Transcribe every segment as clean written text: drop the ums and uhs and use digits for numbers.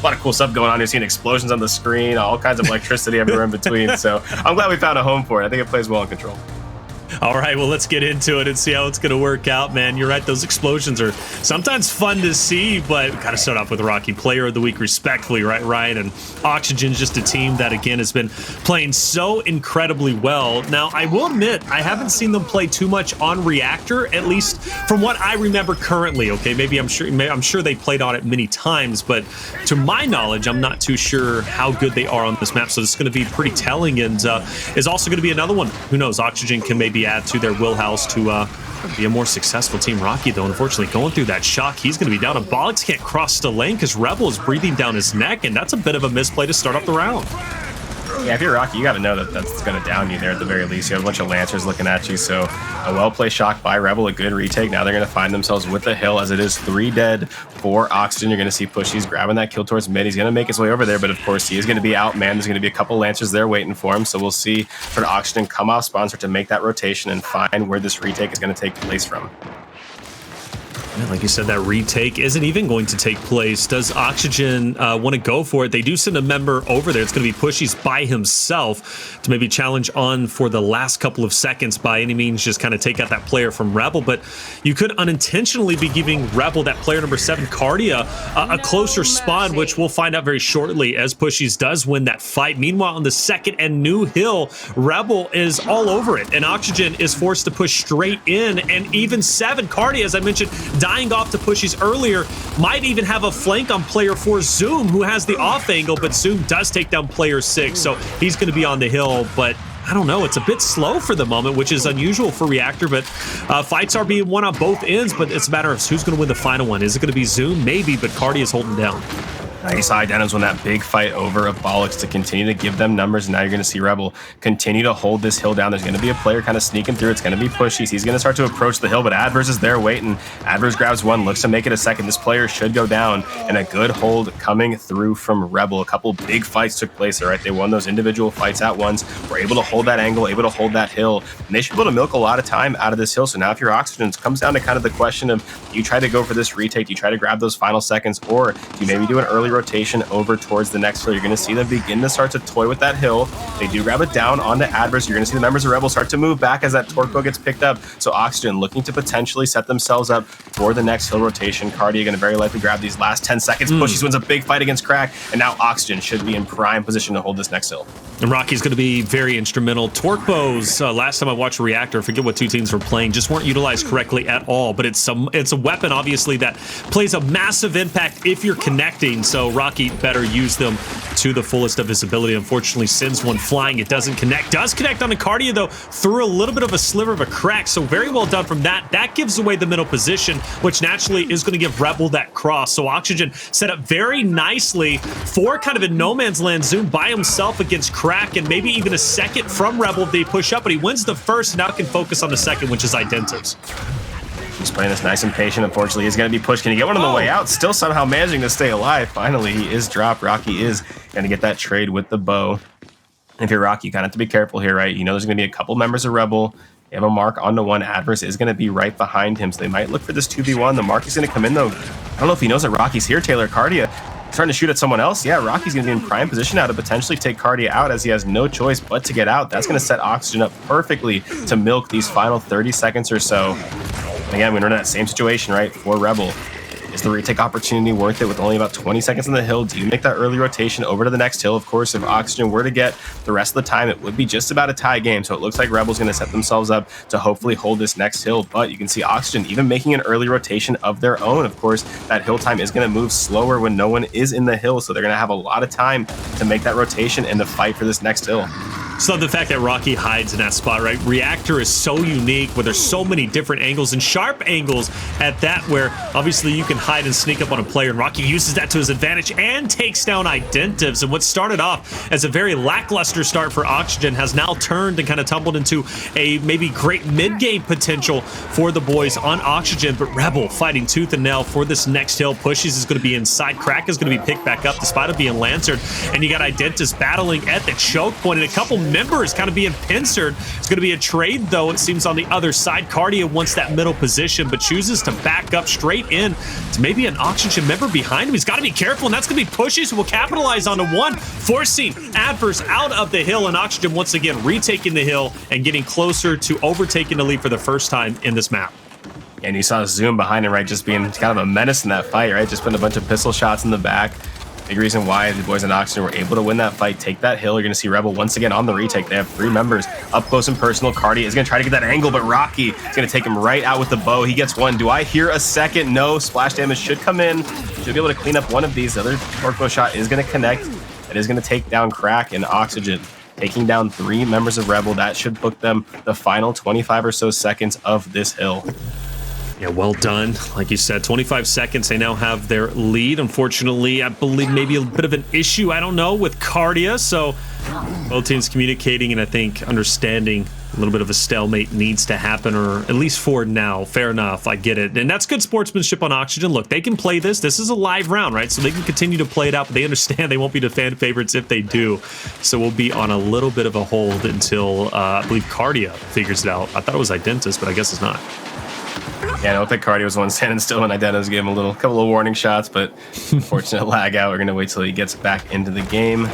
lot of cool stuff going on. You're seeing explosions on the screen, all kinds of electricity everywhere in between. So I'm glad we found a home for it. I think it plays well in control. All right, well, let's get into it and see how it's going to work out, man. You're right, those explosions are sometimes fun to see, but we got to start off with Rocky Player of the Week respectfully, right, Ryan? And Oxygen's just a team that, again, has been playing so incredibly well. Now, I will admit, I haven't seen them play too much on Reactor, at least from what I remember currently, okay? Maybe I'm sure they played on it many times, but to my knowledge, I'm not too sure how good they are on this map, so it's going to be pretty telling, and is also going to be another one. Who knows, Oxygen can maybe add to their wheelhouse to be a more successful team. Rocky, though, unfortunately going through that shock, he's going to be down. Abolics can't cross the lane because Rebel is breathing down his neck, and that's a bit of a misplay to start off the round. Yeah, if you're Rocky, you got to know that that's going to down you there at the very least. You have a bunch of Lancers looking at you, so a well-placed shock by Rebel, a good retake. Now they're going to find themselves with the hill, as it is 3 dead for Oxygen. You're going to see Pushyz grabbing that kill towards mid. He's going to make his way over there, but of course he is going to be outmanned. There's going to be a couple Lancers there waiting for him, so we'll see for Oxygen come off spawn, start to make that rotation and find where this retake is going to take place from. Yeah, like you said, that retake isn't even going to take place. Does Oxygen want to go for it? They do send a member over there. It's going to be Pushyz by himself to maybe challenge on for the last couple of seconds, by any means, just kind of take out that player from Rebel. But you could unintentionally be giving Rebel, that player number 7, Kardia, a closer spawn, which we'll find out very shortly as Pushyz does win that fight. Meanwhile, on the second and new hill, Rebel is all over it, and Oxygen is forced to push straight in, and even 7, Kardia, as I mentioned, dying off to Pushyz earlier, might even have a flank on player 4, Zoom, who has the off angle, but Zoom does take down player 6, so he's going to be on the hill, but I don't know, it's a bit slow for the moment, which is unusual for Reactor, but fights are being won on both ends, but it's a matter of who's going to win the final one. Is it going to be Zoom? Maybe, but Kardia is holding down. You saw Identivez win that big fight over Abolics to continue to give them numbers, and now you're going to see Rebel continue to hold this hill down. There's going to be a player kind of sneaking through. It's going to be Pushyz. He's going to start to approach the hill, but Addvers is there waiting. Addvers grabs one, looks to make it a second. This player should go down, and a good hold coming through from Rebel. A couple big fights took place there, right? They won those individual fights at once, were able to hold that angle, able to hold that hill, and they should be able to milk a lot of time out of this hill. So now if you're Oxygen, it comes down to kind of the question of, do you try to go for this retake? Do you try to grab those final seconds, or do you maybe do an early rotation over towards the next hill? You're going to see them begin to start to toy with that hill. They do grab it down onto Addvers. You're going to see the members of Rebel start to move back as that torque bow gets picked up. So Oxygen looking to potentially set themselves up for the next hill rotation. Kardia going to very likely grab these last 10 seconds. Pushyz wins a big fight against Crack, and now Oxygen should be in prime position to hold this next hill. And Rocky's going to be very instrumental. Torque bows, last time I watched Reactor, I forget what 2 teams were playing, just weren't utilized correctly at all. But it's a weapon, obviously, that plays a massive impact if you're connecting. So Rocky better use them to the fullest of his ability. Unfortunately, sends one flying. It doesn't connect. Does connect on the Kardia, though, through a little bit of a sliver of a crack. So very well done from that. That gives away the middle position, which naturally is going to give Rebel that cross. So Oxygen set up very nicely for kind of a no man's land. Zoom by himself against Crack, and maybe even a second from Rebel if they push up, but he wins the first, and now can focus on the second, which is Identivez. He's playing this nice and patient. Unfortunately, he's going to be pushed. Can he get one on the way out? Still somehow managing to stay alive. Finally, he is dropped. Rocky is going to get that trade with the bow. If you're Rocky, you kind of have to be careful here, right? You know there's going to be a couple members of Rebel. They have a mark on the one. Addvers is going to be right behind him, so they might look for this 2v1. The mark is going to come in, though. I don't know if he knows that Rocky's here. Taylor Kardia trying to shoot at someone else. Yeah, Rocky's going to be in prime position now to potentially take Kardia out, as he has no choice but to get out. That's going to set Oxygen up perfectly to milk these final 30 seconds or so. Again, we're in that same situation, right, for Rebel. Is the retake opportunity worth it with only about 20 seconds on the hill? Do you make that early rotation over to the next hill? Of course, if Oxygen were to get the rest of the time, it would be just about a tie game. So it looks like Rebel's going to set themselves up to hopefully hold this next hill. But you can see Oxygen even making an early rotation of their own. Of course, that hill time is going to move slower when no one is in the hill. So they're going to have a lot of time to make that rotation and to fight for this next hill. So the fact that Rocky hides in that spot, right? Reactor is so unique where there's so many different angles and sharp angles at that, where obviously you can hide and sneak up on a player, and Rocky uses that to his advantage and takes down Identivez. And what started off as a very lackluster start for Oxygen has now turned and kind of tumbled into a maybe great mid-game potential for the boys on Oxygen. But Rebel fighting tooth and nail for this next hill. Pushyz is going to be inside. Crack is going to be picked back up despite it being Lancered. And you got Identivez battling at the choke point, and a couple member is kind of being pincered. It's going to be a trade, though, it seems, on the other side. Kardia wants that middle position, but chooses to back up straight in to maybe an Oxygen member behind him. He's got to be careful, and that's going to be Pushyz, who will capitalize on the one, forcing Addvers out of the hill, and Oxygen once again retaking the hill and getting closer to overtaking the lead for the first time in this map. And you saw Zoom behind him, right, just being kind of a menace in that fight, right? Just putting a bunch of pistol shots in the back. Big reason why the boys in Oxygen were able to win that fight, take that hill. You're going to see Rebel once again on the retake. They have 3 members up close and personal. Kardia is going to try to get that angle, but Rocky is going to take him right out with the bow. He gets one. Do I hear a second? No. Splash damage should come in. Should be able to clean up one of these. The other torque bow shot is going to connect. It is going to take down Crack and Oxygen, taking down 3 members of Rebel. That should book them the final 25 or so seconds of this hill. Yeah, well done. Like you said, 25 seconds. They now have their lead. Unfortunately, I believe maybe a bit of an issue, I don't know, with Kardia. So both teams communicating and I think understanding a little bit of a stalemate needs to happen, or at least for now. Fair enough. I get it. And that's good sportsmanship on Oxygen. Look, they can play this. This is a live round, right? So they can continue to play it out, but they understand they won't be the fan favorites if they do. So we'll be on a little bit of a hold until I believe Kardia figures it out. I thought it was Identivez, but I guess it's not. Yeah, I don't think Kardia was the one standing still when Identivez gave him a couple of warning shots, but unfortunate lag out. We're going to wait till he gets back into the game.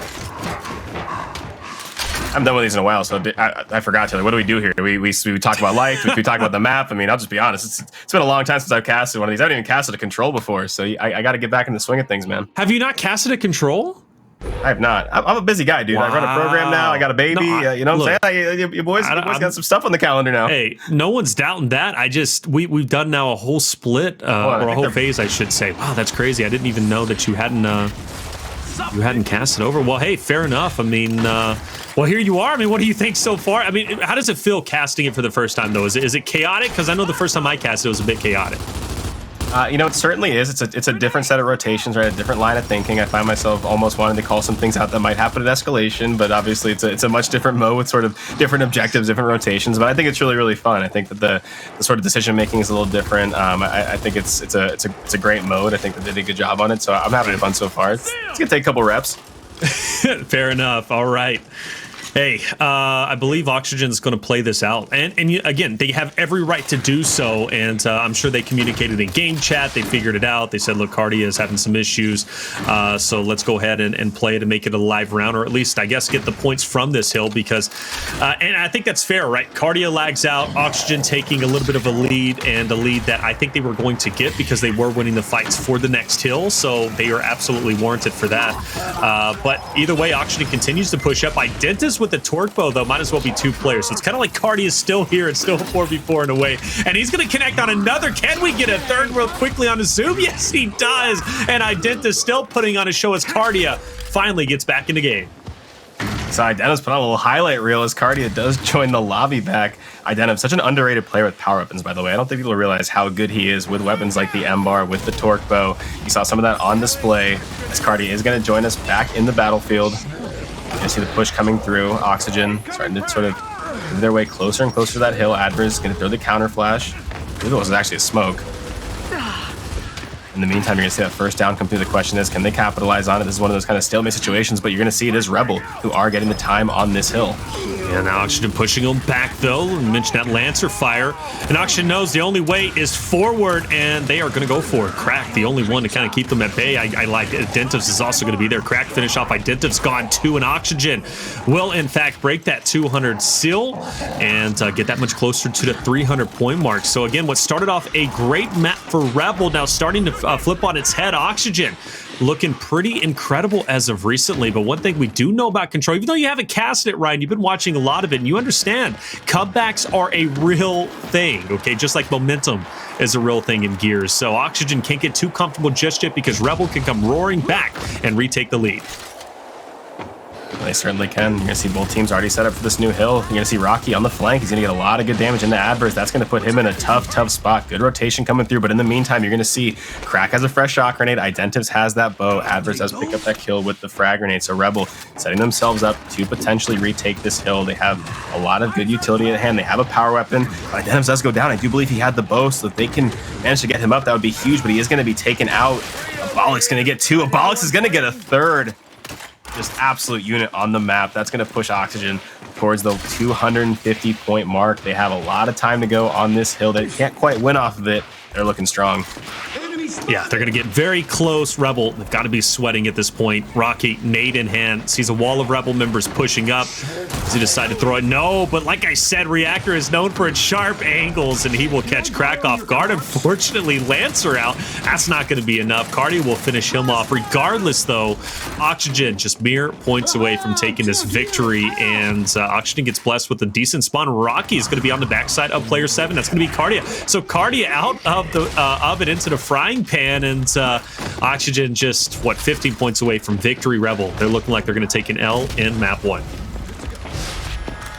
I'm done with these in a while, so I forgot to. What do we do here? We talk about life? We talk about the map? I mean, I'll just be honest. It's been a long time since I've casted one of these. I haven't even casted a control before, so I got to get back in the swing of things, man. Have you not casted a control? I have not. I'm a busy guy, dude. Wow. I run a program now. I got a baby. No, you know what I'm saying? Your boys got some stuff on the calendar now. Hey, no one's doubting that. We've done now a whole split, or a whole phase, I should say. Wow, that's crazy. I didn't even know that you hadn't cast it over. Well, hey, fair enough. I mean, well, here you are. I mean, what do you think so far? I mean, how does it feel casting it for the first time, though? Is it chaotic? Because I know the first time I cast it was a bit chaotic. It certainly is. It's a different set of rotations, right? A different line of thinking. I find myself almost wanting to call some things out that might happen at Escalation, but obviously it's a much different mode with sort of different objectives, different rotations. But I think it's really, really fun. I think that the sort of decision making is a little different. I think it's a great mode. I think that they did a good job on it. So I'm having fun so far. It's gonna take a couple reps. Fair enough. All right. Hey, I believe Oxygen's going to play this out. And again, they have every right to do so. And I'm sure they communicated in game chat. They figured it out. They said, look, Kardia is having some issues. So let's go ahead and play it and make it a live round, or at least, I guess, get the points from this hill because, and I think that's fair, right? Kardia lags out, Oxygen taking a little bit of a lead, and a lead that I think they were going to get because they were winning the fights for the next hill. So they are absolutely warranted for that. But either way, Oxygen continues to push up. Identivez with the torque bow, though, might as well be 2 players. So it's kind of like Kardia is still here. It's still a 4v4 in a way. And he's going to connect on another. Can we get a third real quickly on a Zoom? Yes, he does. And Identivez still putting on a show as Kardia finally gets back in the game. So Identivez put on a little highlight reel as Kardia does join the lobby back. Identivez, such an underrated player with power weapons, by the way. I don't think people realize how good he is with weapons like the M-Bar, with the torque bow. You saw some of that on display as Kardia is going to join us back in the battlefield. You see the push coming through. Oxygen starting to sort of move their way closer and closer to that hill. Addvers is going to throw the counter flash. I believe it was actually a smoke. In the meantime, you're going to see that first down come through. The question is, can they capitalize on it? This is one of those kind of stalemate situations, but you're going to see it is Rebel who are getting the time on this hill. Yeah, now Oxygen pushing them back, though. We mentioned that Lancer fire. And Oxygen knows the only way is forward, and they are going to go for it. Crack, the only one to kind of keep them at bay. I like it. Identivez is also going to be there. Crack finish off. Identivez gone 2, and Oxygen will, in fact, break that 200 seal and get that much closer to the 300-point mark. So, again, what started off a great map for Rebel now starting to flip on its head. Oxygen looking pretty incredible as of recently, but one thing we do know about Control, even though you haven't casted it, Ryan, you've been watching a lot of it, and you understand comebacks are a real thing, okay? Just like momentum is a real thing in Gears. So Oxygen can't get too comfortable just yet because Rebel can come roaring back and retake the lead. They certainly can. You're going to see both teams already set up for this new hill. You're going to see Rocky on the flank. He's going to get a lot of good damage into Addvers. That's going to put him in a tough spot. Good rotation coming through. But in the meantime, you're going to see Crack has a fresh shock grenade. Identivez has that bow. Addvers does pick up that kill with the frag grenade. So Rebel setting themselves up to potentially retake this hill. They have a lot of good utility at hand. They have a power weapon. But Identivez does go down. I do believe he had the bow, so if they can manage to get him up, that would be huge. But he is going to be taken out. Abolics going to get 2. Abolics is going to get a 3rd. Just absolute unit on the map. That's going to push Oxygen towards the 250 point mark. They have a lot of time to go on this hill. They can't quite win off of it. They're looking strong. Yeah, they're going to get very close. Rebel, they've got to be sweating at this point. Rocky, nade in hand, sees a wall of Rebel members pushing up. Does he decide to throw it? No, but like I said, Reactor is known for its sharp angles, and he will catch Crack off guard. Unfortunately, Lancer out. That's not going to be enough. Kardia will finish him off. Regardless, though, Oxygen just mere points away from taking this victory, and Oxygen gets blessed with a decent spawn. Rocky is going to be on the backside of player 7. That's going to be Kardia. So Kardia out of the of it into the frying pan, and Oxygen just, what, 15 points away from victory. Rebel, they're looking like they're going to take an L in map 1.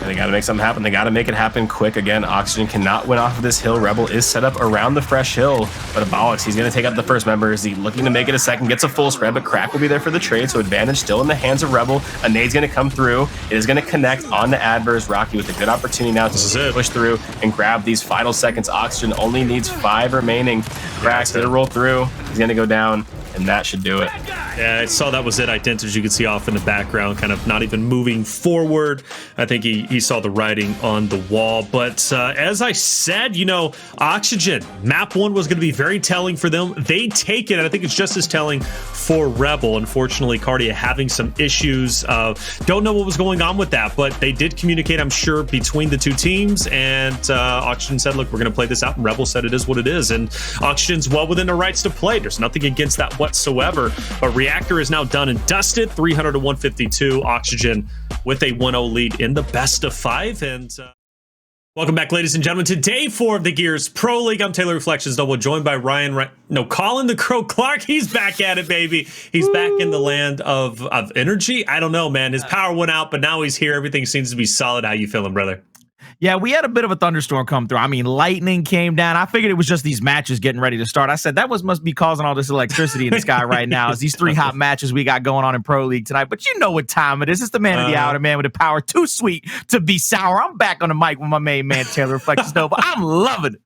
And they got to make something happen. They got to make it happen quick. Again, Oxygen cannot win off of this hill. Rebel is set up around the fresh hill, but Abolics, he's going to take out the first member. Is he looking to make it a second? Gets a full spread, but Crack will be there for the trade, so advantage still in the hands of Rebel. A nade's going to come through. It is going to connect on the Addvers. Rocky with a good opportunity now to push through and grab these final seconds. Oxygen only needs 5 remaining. Crack's going to roll through. He's going to go down, and that should do it. Yeah, I saw that was it. Identivez, you could see off in the background, kind of not even moving forward. I think he saw the writing on the wall. But as I said, you know, Oxygen, map 1 was going to be very telling for them. They take it, and I think it's just as telling for Rebel. Unfortunately, Kardia having some issues. Don't know what was going on with that, but they did communicate, I'm sure, between the two teams. And Oxygen said, look, we're going to play this out. And Rebel said it is what it is. And Oxygen's well within their rights to play. There's nothing against that whatsoever. But Reactor is now done and dusted. 300 to 152. Oxygen with a 1-0 lead in the best of 5. And welcome back, ladies and gentlemen, to day 4 of the Gears Pro League. I'm Taylor Reflections Double, joined by Colin the Crow Clark. He's back at it, baby. He's back in the land of energy. I don't know, man. His power went out, but now he's here. Everything seems to be solid. How you feeling, brother? Yeah, we had a bit of a thunderstorm come through. I mean, lightning came down. I figured it was just these matches getting ready to start. I said, must be causing all this electricity in the sky right now. It's these 3 hot matches we got going on in Pro League tonight. But you know what time it is. It's the man of the hour, the man with the power too sweet to be sour. I'm back on the mic with my main man, Taylor Reflections Nova. I'm loving it.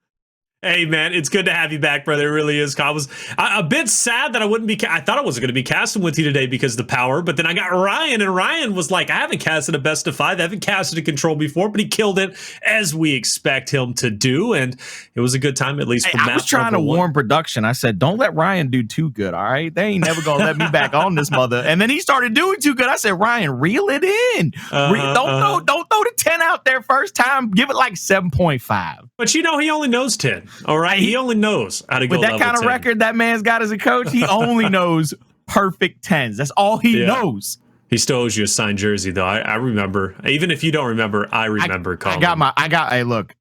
Hey, man, it's good to have you back, brother. It really is. I was a bit sad that I wouldn't be. I thought I wasn't going to be casting with you today because of the power, but then I got Ryan, and Ryan was like, I haven't casted a best of 5. I haven't casted a control before, but he killed it as we expect him to do, and it was a good time, at least for I was trying to warn production. I said, don't let Ryan do too good, all right? They ain't never going to let me back on this mother. And then he started doing too good. I said, Ryan, reel it in. Don't throw the 10 out there first time. Give it like 7.5. But you know, he only knows 10. All right, he only knows how to go. With that kind of 10. record that man's got as a coach, he only knows perfect 10s. That's all he knows. He still owes you a signed jersey, though. I remember. Even if you don't remember, I remember. Colin. Hey, look,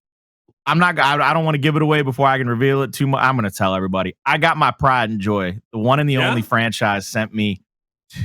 I don't want to give it away before I can reveal it too much. I'm going to tell everybody. I got my pride and joy. The one and the only franchise sent me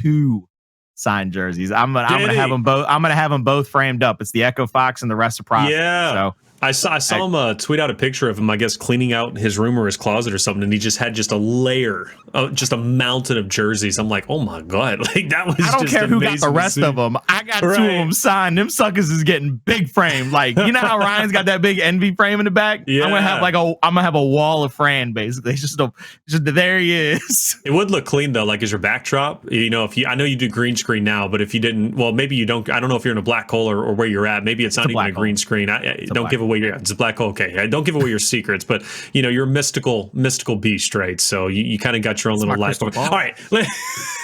2 signed jerseys. I'm gonna have them both. I'm gonna have them both framed up. It's the Echo Fox and the Reciprocity. Yeah. So I saw him tweet out a picture of him, I guess, cleaning out his room or his closet or something, and he just had just a layer, just a mountain of jerseys. I'm like, oh my god, like that was. I don't care who got the rest of them. I got 2 of them signed. Them suckers is getting big frame. Like, you know how Ryan's got that big envy frame in the back. Yeah. I'm gonna have a wall of Fran basically. It's just there he is. It would look clean though, like as your backdrop. You know, I know you do green screen now, but if you didn't, well, maybe you don't. I don't know if you're in a black hole or where you're at. Maybe it's not even a green screen. Don't give away your. It's a black hole. Okay, don't give away your secrets, but you know you're a mystical beast, right? So you kind of got your own little life. All right,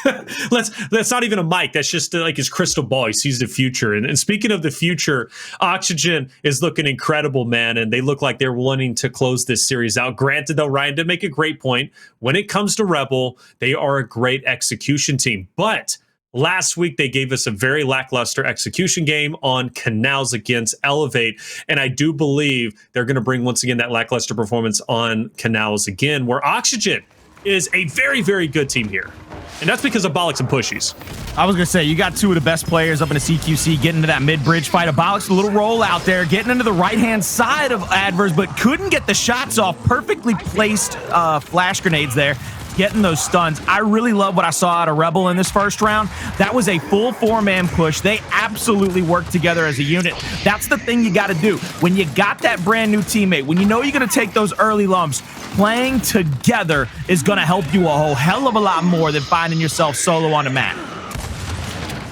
that's not even a mic. That's just like his crystal ball. He sees the future. And speaking of the future, Oxygen is looking incredible, man, and they look like they're wanting to close this series out. Granted, though, Ryan did make a great point. When it comes to Rebel, they are a great execution team, but last week, they gave us a very lackluster execution game on Canals against Elevate, and I do believe they're going to bring, once again, that lackluster performance on Canals again, where Oxygen is a very, very good team here. And that's because of Abolics and Pushyz. I was going to say, you got 2 of the best players up in the CQC getting into that mid-bridge fight. Abolics, a little roll out there, getting into the right-hand side of Addvers, but couldn't get the shots off. Perfectly placed flash grenades there, getting those stuns. I really love what I saw out of Rebel in this first round. That was a full 4-man push. They absolutely worked together as a unit. That's the thing you got to do. When you got that brand new teammate, when you know you're going to take those early lumps, playing together is going to help you a whole hell of a lot more than finding yourself solo on the map.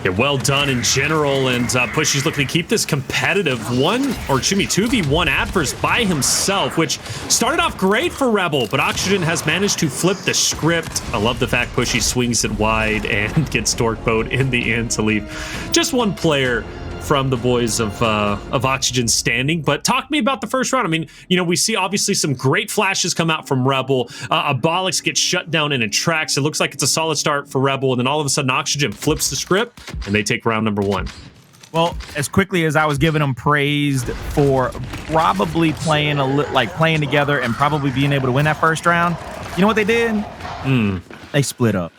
Yeah, well done in general, and Pushyz looking to keep this competitive 2v1 Addvers by himself, which started off great for Rebel, but Oxygen has managed to flip the script. I love the fact Pushyz swings it wide and gets Torqueboat in the end to leave just one player from the boys of Oxygen standing. But talk to me about the first round. I mean, you know, we see obviously some great flashes come out from Rebel. Abolics gets shut down in tracks. It looks like it's a solid start for Rebel, and then all of a sudden Oxygen flips the script and they take round number 1. Well, as quickly as I was giving them praised for probably playing playing together and probably being able to win that first round, you know what they did? They split up.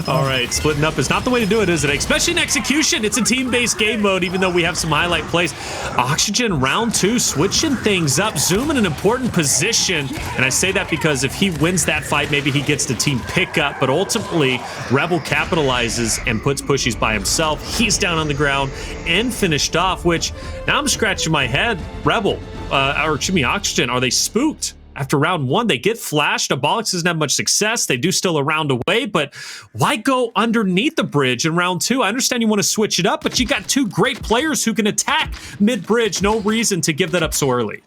All right, splitting up is not the way to do it, is it? Especially in execution. It's a team-based game mode, even though we have some highlight plays. Oxygen round 2, switching things up, Zoom in an important position. And I say that because if he wins that fight, maybe he gets the team pickup. But ultimately, Rebel capitalizes and puts Pushyz by himself. He's down on the ground and finished off, which now I'm scratching my head. Rebel, Oxygen, are they spooked? After round 1, they get flashed. Abolics doesn't have much success. They do still a round away, but why go underneath the bridge in round 2? I understand you want to switch it up, but you got 2 great players who can attack mid-bridge. No reason to give that up so early.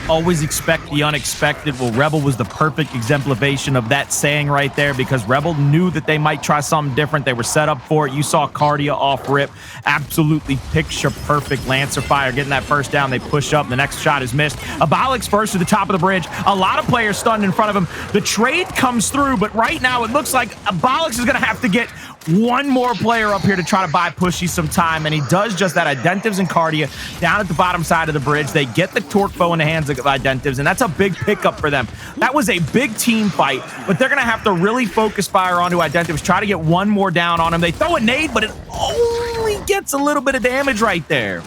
Always expect the unexpected. Well, Rebel was the perfect exemplification of that saying right there, because Rebel knew that they might try something different. They were set up for it. You saw Kardia off rip. Absolutely picture perfect Lancer fire. Getting that first down, they push up. The next shot is missed. Abolics first to the top of the bridge. A lot of players stunned in front of him. The trade comes through, but right now it looks like Abolics is going to have to get one more player up here to try to buy Pushyz some time, and he does just that. Identivez and Kardia down at the bottom side of the bridge. They get the torque bow in the hands of Identivez, and that's a big pickup for them. That was a big team fight, but they're going to have to really focus fire onto Identivez, try to get one more down on him. They throw a nade, but it only gets a little bit of damage right there.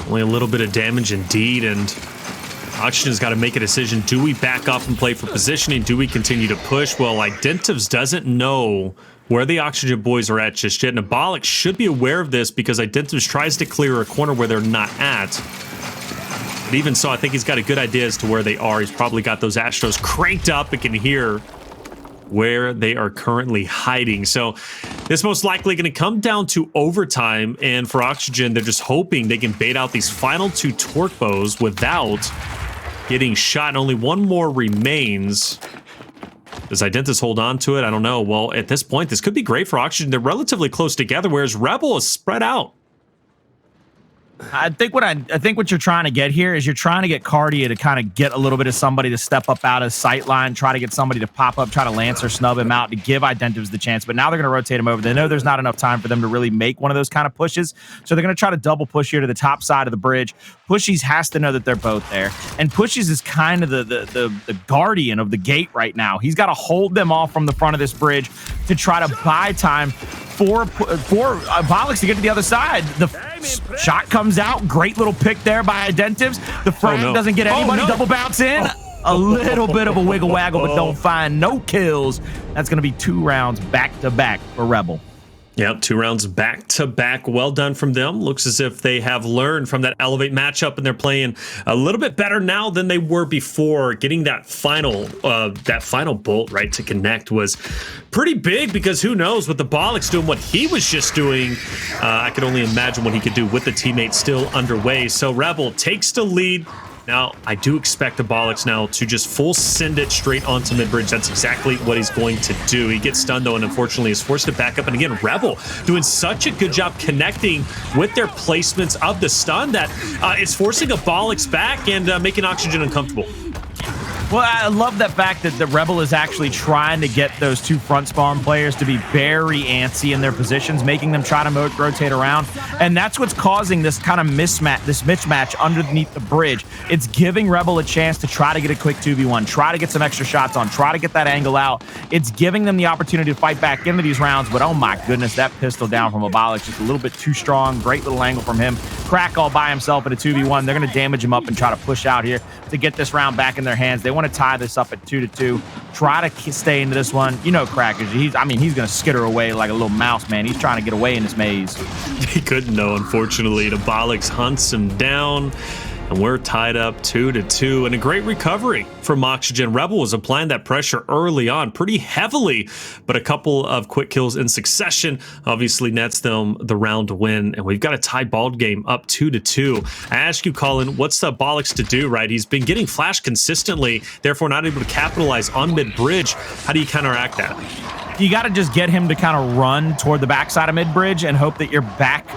Only a little bit of damage indeed, and Oxygen's got to make a decision. Do we back off and play for positioning? Do we continue to push? Well, Identivez doesn't know where the Oxygen boys are at just yet, and Abolics should be aware of this because Identivez tries to clear a corner where they're not at. But even so, I think he's got a good idea as to where they are. He's probably got those Astros cranked up and can hear where they are currently hiding. So this most likely going to come down to overtime, and for Oxygen, they're just hoping they can bait out these final 2 torque bows without getting shot, and only one more remains. Does Identivez hold on to it? I don't know. Well, at this point, this could be great for Oxygen. They're relatively close together, whereas Rebel is spread out. I think what you're trying to get here is you're trying to get Kardia to kind of get a little bit of somebody to step up out of sight line, try to get somebody to pop up, try to Lancer snub him out to give Identivez the chance. But now they're going to rotate him over. They know there's not enough time for them to really make one of those kind of pushes, so they're going to try to double push here to the top side of the bridge. Pushyz has to know that they're both there, and Pushyz is kind of the guardian of the gate right now. He's got to hold them off from the front of this bridge to try to buy time for Abolics to get to the other side. The shot comes out. Great little pick there by Identivez. The frag doesn't get anybody. Double bounce in. A little bit of a wiggle waggle, but don't find no kills. That's going to be 2 rounds back to back for Rebel. Yep, 2 rounds back to back. Well done from them. Looks as if they have learned from that Elevate matchup, and they're playing a little bit better now than they were before. Getting that final bolt right to connect was pretty big, because who knows, with the Abolics doing what he was just doing, I could only imagine what he could do with the teammates still underway. So Rebel takes the lead. Now, I do expect Abolics now to just full send it straight onto mid-bridge. That's exactly what he's going to do. He gets stunned, though, and unfortunately is forced to back up. And again, Rebel doing such a good job connecting with their placements of the stun that it's forcing Abolics back and making Oxygen uncomfortable. Well, I love that fact that the Rebel is actually trying to get those 2 front spawn players to be very antsy in their positions, making them try to rotate around. And that's what's causing this kind of mismatch underneath the bridge. It's giving Rebel a chance to try to get a quick 2v1, try to get some extra shots on, try to get that angle out. It's giving them the opportunity to fight back into these rounds, but oh my goodness, that pistol down from Abolics just a little bit too strong. Great little angle from him. Crack all by himself in a 2v1. They're going to damage him up and try to push out here to get this round back in their hands. They want to tie this up at 2-2. Try to stay into this one. You know, Crackers. He's going to skitter away like a little mouse, man. He's trying to get away in this maze. He couldn't, though, unfortunately. Abolics hunts him down. and we're tied up 2-2. And a great recovery from Oxygen. Rebel was applying that pressure early on pretty heavily, but a couple of quick kills in succession obviously nets them the round win, and we've got a tie ball game up 2-2. I ask you, Colin, what's the Abolics to do, right? He's been getting flashed consistently, therefore not able to capitalize on mid-bridge. How do you counteract that? You got to just get him to kind of run toward the backside of mid-bridge and hope that your back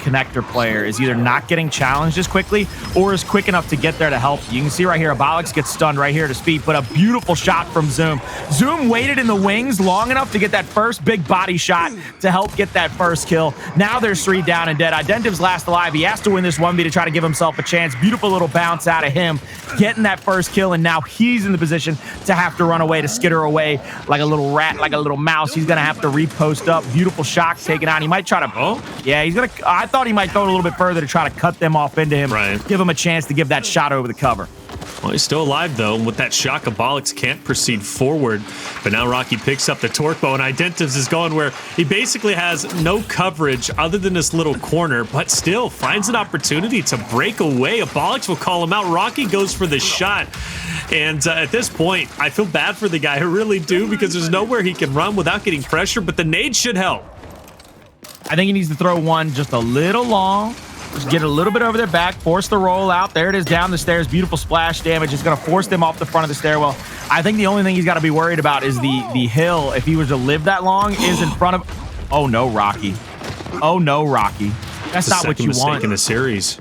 connector player is either not getting challenged as quickly or is quick enough to get there to help. You can see right here, Abolics gets stunned right here to speed, but a beautiful shot from Zoom. Zoom waited in the wings long enough to get that first big body shot to help get that first kill. Now there's 3 down and dead. Identivez last alive. He has to win this 1v to try to give himself a chance. Beautiful little bounce out of him, getting that first kill, and now he's in the position to have to run away, to skitter away like a little rat, like a little mouse. He's gonna have to repost up. Beautiful shock taken out. He might try to, yeah, he's gonna, I thought he might throw it a little bit further to try to cut them off into him, right. Give him a chance to give that shot over the cover. Well, he's still alive, though, and with that shock, Abolics can't proceed forward. But now Rocky picks up the torque bow, and Identivez is going where he basically has no coverage other than this little corner, but still finds an opportunity to break away. Abolics will call him out. Rocky goes for the shot. And at this point, I feel bad for the guy. I really do, because there's nowhere he can run without getting pressure, but the nade should help. I think he needs to throw one just a little long. Just get a little bit over their back, force the roll out. There it is, down the stairs. Beautiful splash damage. It's going to force them off the front of the stairwell. I think the only thing he's got to be worried about is the hill, if he was to live that long, is in front of... Oh, no, Rocky. Oh, no, Rocky. That's not what you want. Second mistake in the series.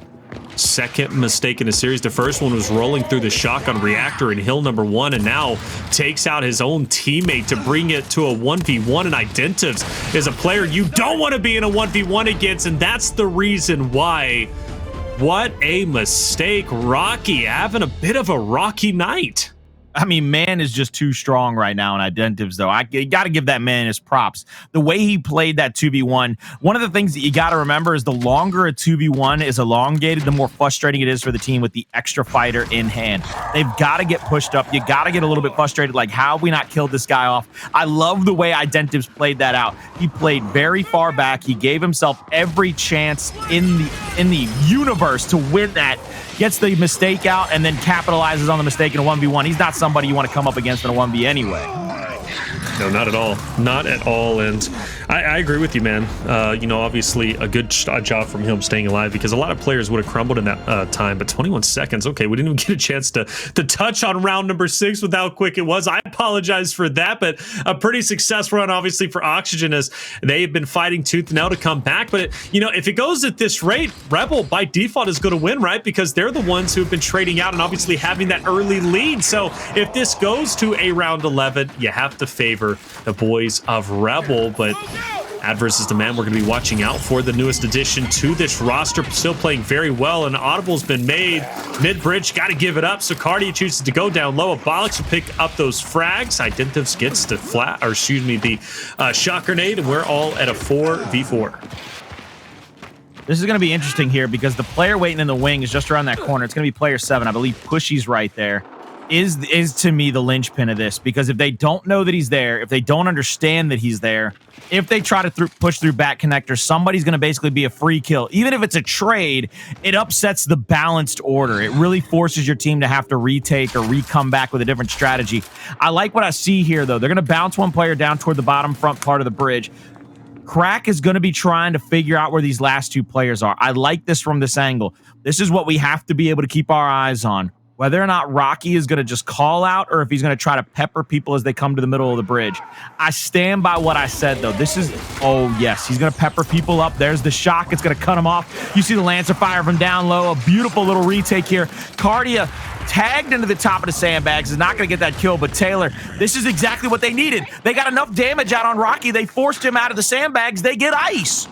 Second mistake in the series. The first one was rolling through the shock on Reactor in hill number 1, and now takes out his own teammate to bring it to a 1v1. And Identivez is a player you don't want to be in a 1v1 against, and that's the reason why. What a mistake. Rocky having a bit of a rocky night. I mean, man is just too strong right now in Identivez, though. You got to give that man his props. The way he played that 2v1, one of the things that you got to remember is the longer a 2v1 is elongated, the more frustrating it is for the team with the extra fighter in hand. They've got to get pushed up. You got to get a little bit frustrated, like, how have we not killed this guy off? I love the way Identivez played that out. He played very far back. He gave himself every chance in the universe to win that. Gets the mistake out and then capitalizes on the mistake in a 1v1. He's not somebody you want to come up against in a 1v anyway. No, not at all. Not at all. And I agree with you, man. You know, obviously a good job from him staying alive, because a lot of players would have crumbled in that time. But 21 seconds. Okay, we didn't even get a chance to touch on round number 6 with how quick it was. I apologize for that, but a pretty successful run, obviously, for Oxygen, as they have been fighting tooth and nail to come back. But, you know, if it goes at this rate, Rebel by default is going to win, right? Because they're the ones who have been trading out and obviously having that early lead. So if this goes to a round 11, you have to favor the boys of Rebel. But Addvers is the man we're going to be watching out for, the newest addition to this roster, still playing very well. An audible's been made mid-bridge, got to give it up. So Kardia chooses to go down low. Abolics will pick up those frags. Identivez gets the the shot grenade, and we're all at a 4v4. This is going to be interesting here, because the player waiting in the wing is just around that corner. It's going to be player 7. I believe Pushyz right there is to me the linchpin of this, because if they don't know that he's there, if they don't understand that he's there, if they try to push through back connectors, somebody's going to basically be a free kill. Even if it's a trade, it upsets the balanced order. It really forces your team to have to retake or come back with a different strategy. I like what I see here, though. They're going to bounce one player down toward the bottom front part of the bridge. Crack is going to be trying to figure out where these last 2 players are. I like this from this angle. This is what we have to be able to keep our eyes on. Whether or not Rocky is going to just call out, or if he's going to try to pepper people as they come to the middle of the bridge. I stand by what I said, though. This is, oh, yes, he's going to pepper people up. There's the shock. It's going to cut him off. You see the Lancer fire from down low. A beautiful little retake here. Kardia tagged into the top of the sandbags, is not going to get that kill, but Taylor, this is exactly what they needed. They got enough damage out on Rocky. They forced him out of the sandbags. They get ice.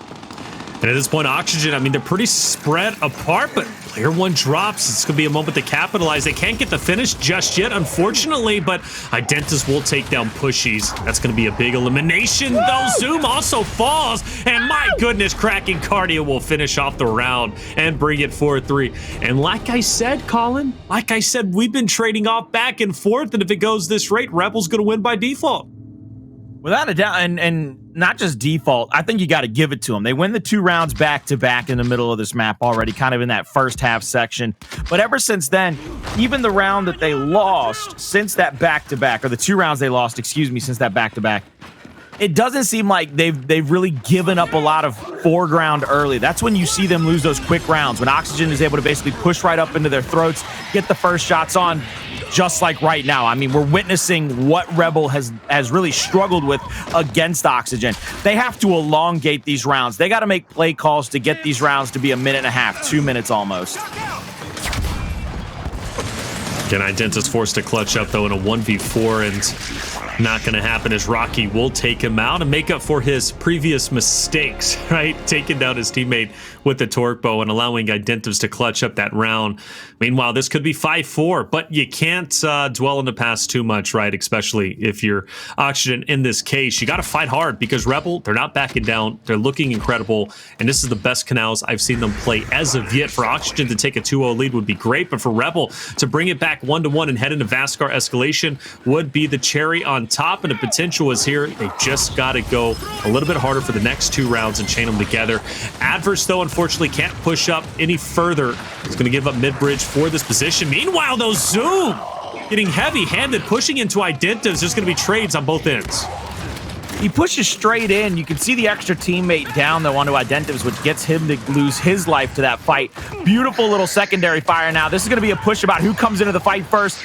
And at this point, Oxygen, I mean, they're pretty spread apart, but player 1 drops. It's going to be a moment to capitalize. They can't get the finish just yet, unfortunately, but Identivez will take down Pushyz. That's going to be a big elimination, though. Zoom also falls, and my goodness, cracking Kardia will finish off the round and bring it 4-3. And like I said, Colin, like I said, we've been trading off back and forth, and if it goes this rate, Rebel's going to win by default. Without a doubt, and not just default, I think you got to give it to them. They win the 2 rounds back-to-back in the middle of this map already, kind of in that first half section. But ever since then, even the round that they lost since that back-to-back, or the 2 rounds they lost, excuse me, since that back-to-back, it doesn't seem like they've really given up a lot of foreground early. That's when you see them lose those quick rounds, when Oxygen is able to basically push right up into their throats, get the first shots on, just like right now. I mean, we're witnessing what Rebel has really struggled with against Oxygen. They have to elongate these rounds. They got to make play calls to get these rounds to be 1.5 minutes, 2 minutes almost. Again, Identivez forced to clutch up, though, in a 1v4, and not going to happen as Rocky will take him out and make up for his previous mistakes, right? Taking down his teammate with the torque bow and allowing Identivez to clutch up that round. Meanwhile, this could be 5-4, but you can't dwell in the past too much, right? Especially if you're Oxygen in this case. You got to fight hard because Rebel, they're not backing down. They're looking incredible, and this is the best Canals I've seen them play as of yet. For Oxygen to take a 2-0 lead would be great, but for Rebel to bring it back 1-1 and head into Vasgar Escalation would be the cherry on top, and the potential is here. They just got to go a little bit harder for the next 2 rounds and chain them together. Addvers, though, unfortunately can't push up any further. He's going to give up mid-bridge for this position. Meanwhile, though, Zoom getting heavy-handed, pushing into Identivez. There's going to be trades on both ends. He pushes straight in. You can see the extra teammate down, though, onto Identivez, which gets him to lose his life to that fight. Beautiful little secondary fire now. This is going to be a push about who comes into the fight first.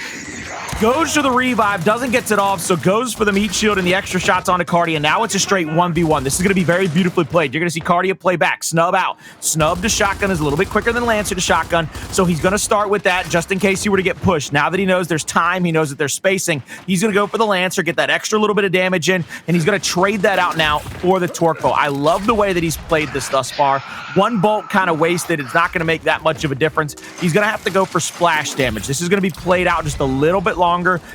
Goes to the revive, doesn't get it off, so goes for the meat shield and the extra shots onto Kardia. Now it's a straight 1v1. This is going to be very beautifully played. You're going to see Kardia play back, snub out. Snub to shotgun is a little bit quicker than Lancer to shotgun, so he's going to start with that just in case he were to get pushed. Now that he knows there's time, he knows that there's spacing, he's going to go for the Lancer, get that extra little bit of damage in, and he's going to trade that out now for the torque bow. I love the way that he's played this thus far. 1 bolt kind of wasted. It's not going to make that much of a difference. He's going to have to go for splash damage. This is going to be played out just a little bit longer.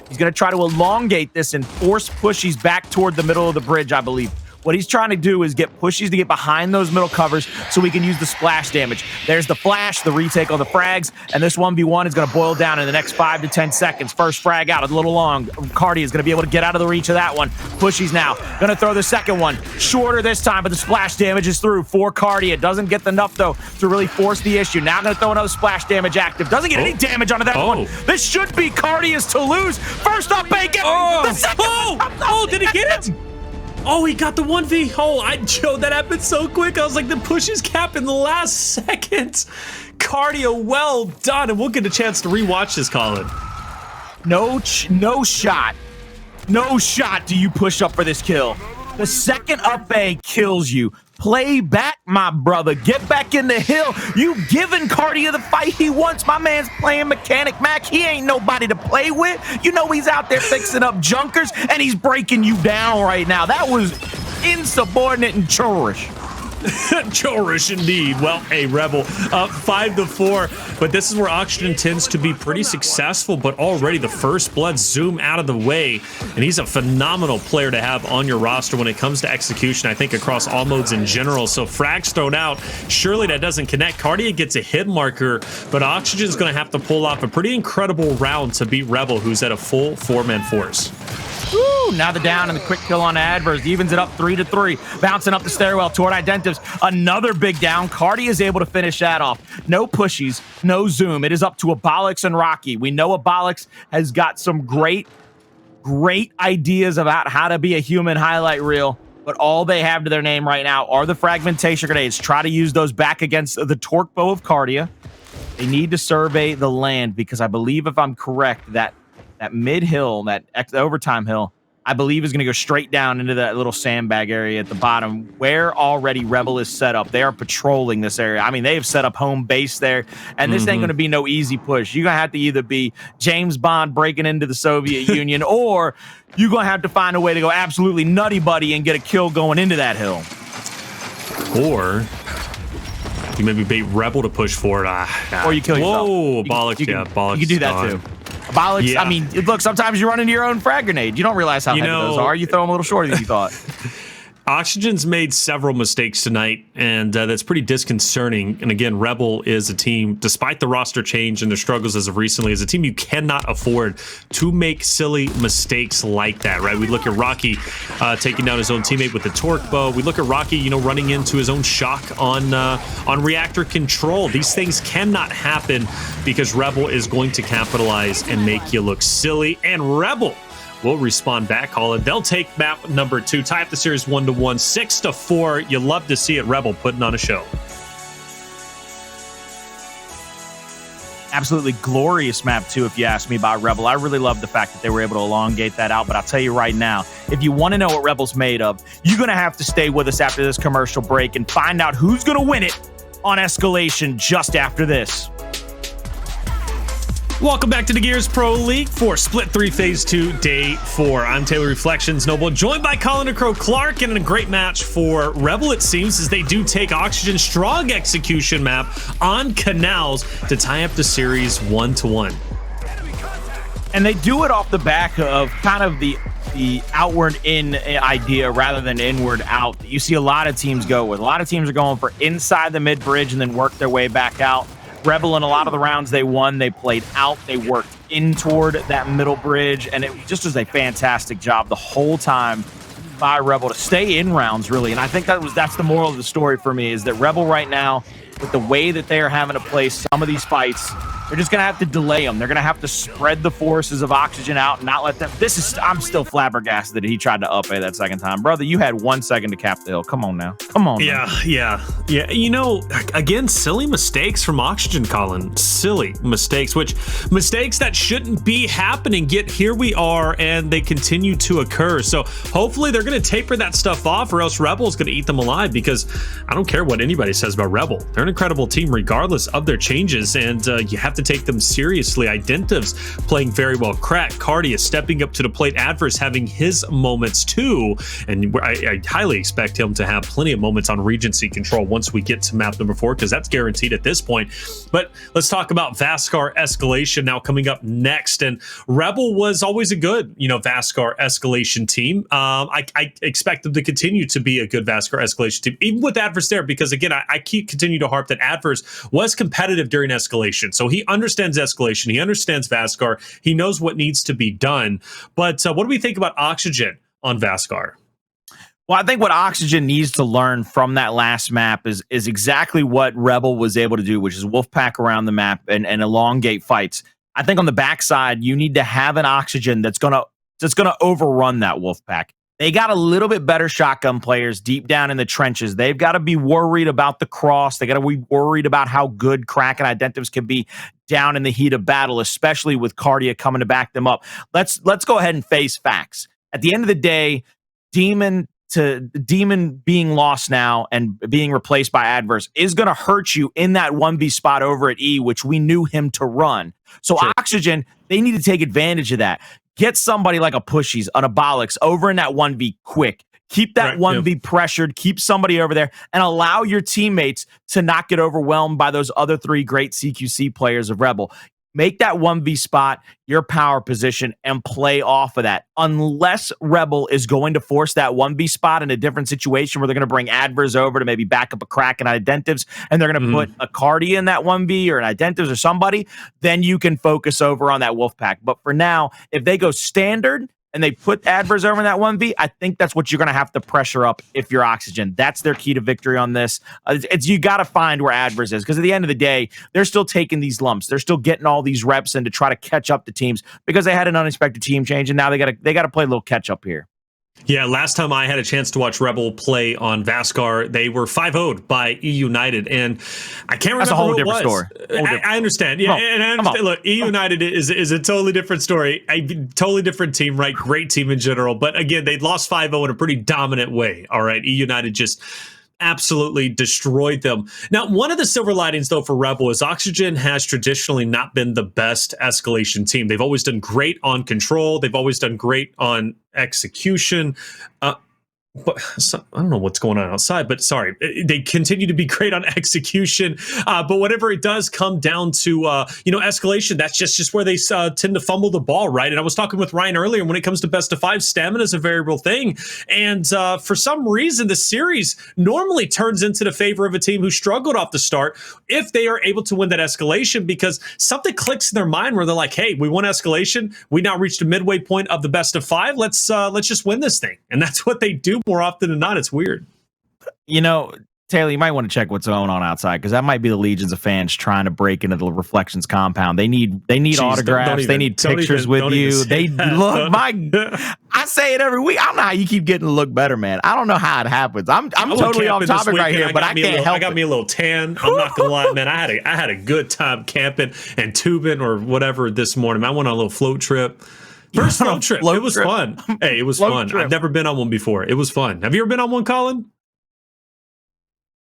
He's going to try to elongate this and force Pushyz back toward the middle of the bridge, I believe. What he's trying to do is get Pushyz to get behind those middle covers so we can use the splash damage. There's the flash, the retake on the frags, and this 1v1 is going to boil down in the next 5 to 10 seconds. First frag out, a little long. Kardia is going to be able to get out of the reach of that one. Pushyz now going to throw the second one. Shorter this time, but the splash damage is through for Kardia. Doesn't get enough, though, to really force the issue. Now going to throw another splash damage active. Doesn't get any damage onto that one. This should be Kardia's to lose. First up, bacon. The second did he get it? Oh, he got the 1v. Oh, I showed that happened so quick. I was like, the Pushyz cap in the last second. Kardia, well done. And we'll get a chance to rewatch this, Colin. No shot. No shot do you push up for this kill. The second up A kills you. Play back, my brother. Get back in the hill. You've given Kardia the fight he wants. My man's playing Mechanic Mac. He ain't nobody to play with. You know he's out there fixing up junkers, and he's breaking you down right now. That was insubordinate and churlish. Chorish indeed. Well, hey, Rebel up 5-4, but this is where Oxygen tends to be pretty successful, but already the first blood Zoom out of the way, and he's a phenomenal player to have on your roster when it comes to execution, I think, across all modes in general. So frags thrown out, surely that doesn't connect. Kardia gets a hit marker, but Oxygen's going to have to pull off a pretty incredible round to beat Rebel, who's at a full 4-man force. Woo, now the down and the quick kill on Addvers evens it up 3-3. Bouncing up the stairwell toward Identivez. Another big down. Kardia is able to finish that off. No Pushyz, no Zoom. It is up to Abolics and Rocky. We know Abolics has got some great ideas about how to be a human highlight reel, but all they have to their name right now are the fragmentation grenades. Try to use those back against the torque bow of Kardia. They need to survey the land because I believe, if I'm correct, that mid hill, that overtime hill, I believe is going to go straight down into that little sandbag area at the bottom where already Rebel is set up. They are patrolling this area. I mean, they have set up home base there, and this ain't going to be no easy push. You're going to have to either be James Bond breaking into the Soviet Union, or you're going to have to find a way to go absolutely nutty buddy and get a kill going into that hill. Or you maybe bait Rebel to push forward. Or you kill yourself. Whoa, Abolics. Abolics. You can do that too. Abolics, yeah. I mean, look, sometimes you run into your own frag grenade. You don't realize how heavy those are. You throw them a little shorter than you thought. Oxygen's made several mistakes tonight, and that's pretty disconcerting. And again, Rebel is a team, despite the roster change and their struggles as of recently, is a team you cannot afford to make silly mistakes like that, right? We look at Rocky taking down his own teammate with the torque bow. We look at Rocky, you know, running into his own shock on reactor control. These things cannot happen because Rebel is going to capitalize and make you look silly, and Rebel will respond back, Colin. They'll take map number 2, tie up the series 1-1, 6-4. You love to see it. Rebel putting on a show. Absolutely glorious map, too, if you ask me, by Rebel. I really love the fact that they were able to elongate that out, but I'll tell you right now, if you want to know what Rebel's made of, you're going to have to stay with us after this commercial break and find out who's going to win it on Escalation just after this. Welcome back to the Gears Pro League for Split 3 Phase 2, Day 4. I'm Taylor Reflections Noble, joined by Colin and Crow Clark, and in a great match for Rebel, it seems, as they do take Oxygen's strong execution map on Canals to tie up the series 1-1. And they do it off the back of kind of the outward in idea rather than inward out that you see a lot of teams go with. A lot of teams are going for inside the mid bridge and then work their way back out. Rebel, in a lot of the rounds they won, they played out, they worked in toward that middle bridge, and it just was a fantastic job the whole time by Rebel to stay in rounds, really. And I think that's the moral of the story for me, is that Rebel right now, with the way that they are having to play some of these fights, they're just going to have to delay them. They're going to have to spread the forces of Oxygen out and not let them. I'm still flabbergasted that he tried to up A that second time. Brother, you had 1 second to cap the hill. Come on now. Come on. Yeah. You know, again, silly mistakes from Oxygen, Colin. Silly mistakes that shouldn't be happening. Yet here we are, and they continue to occur. So hopefully they're going to taper that stuff off, or else Rebel's going to eat them alive, because I don't care what anybody says about Rebel. They're an incredible team regardless of their changes, and you have to take them seriously. Identivez playing very well. Crack, Kardia stepping up to the plate. Addvers having his moments too, and I highly expect him to have plenty of moments on Regency control once we get to map number 4, because that's guaranteed at this point. But let's talk about Vasgar Escalation now coming up next. And Rebel was always a good, Vasgar Escalation team. I expect them to continue to be a good Vasgar Escalation team, even with Addvers there, because again, I continue to harp that Addvers was competitive during Escalation. So he understands Escalation. He understands Vasgar. He knows what needs to be done. But what do we think about Oxygen on Vasgar? Well, I think what Oxygen needs to learn from that last map is exactly what Rebel was able to do, which is wolfpack around the map and elongate fights. I think on the backside, you need to have an Oxygen that's gonna overrun that wolfpack. They got a little bit better shotgun players deep down in the trenches. They've got to be worried about the cross. They got to be worried about how good Crack and Identivez can be down in the heat of battle, especially with Kardia coming to back them up. Let's go ahead and face facts. At the end of the day, Demon being lost now and being replaced by Addvers is going to hurt you in that 1v spot over at E, which we knew him to run. So sure. Oxygen, they need to take advantage of that. Get somebody like a Pushyz, an Abolics over in that 1v quick. Keep that 1v pressured. Keep somebody over there and allow your teammates to not get overwhelmed by those other 3 great CQC players of Rebel. Make that 1v spot your power position and play off of that. Unless Rebel is going to force that 1v spot in a different situation where they're going to bring Addvers over to maybe back up a Crack and Identivez, and they're going to put a Kardia in that 1v or an Identivez or somebody, then you can focus over on that Wolfpack. But for now, if they go standard and they put Addvers over in that 1v, I think that's what you're going to have to pressure up if you're Oxygen. That's their key to victory on this. You got to find where Addvers is, because at the end of the day, they're still taking these lumps. They're still getting all these reps in to try to catch up to teams because they had an unexpected team change, and now they got to play a little catch up here. Yeah, last time I had a chance to watch Rebel play on Vasgar, they were 5-0'd by E United, and I can't remember. That's a whole different story. I understand. Yeah, and I understand. Look, E United is a totally different story, a totally different team, right? Great team in general, but again, they lost 5-0 in a pretty dominant way. All right, E United just absolutely destroyed them. Now, one of the silver linings, though, for Rebel is Oxygen has traditionally not been the best escalation team. They've always done great on control. They've always done great on execution. but I don't know what's going on outside, but sorry, they continue to be great on execution. But whenever it does come down to, escalation, that's just where they tend to fumble the ball, right? And I was talking with Ryan earlier, when it comes to best of 5, stamina is a very real thing. And for some reason, the series normally turns into the favor of a team who struggled off the start if they are able to win that escalation, because something clicks in their mind where they're like, hey, we won escalation. We now reached a midway point of the best of 5. Let's just win this thing. And that's what they do more often than not. It's weird. Taylor, you might want to check what's going on outside, because that might be the legions of fans trying to break into the Reflections compound. They need autographs. They need pictures with you. They look. I say it every week. I don't know how you keep getting to look better, man. I don't know how it happens. I'm totally off topic right here, but I can't help it. I got me a little tan. I'm not gonna lie, man. I had a good time camping and tubing or whatever this morning. I went on a little float trip. First float trip. It was fun. Hey, it was fun. I've never been on one before. It was fun. Have you ever been on one, Colin?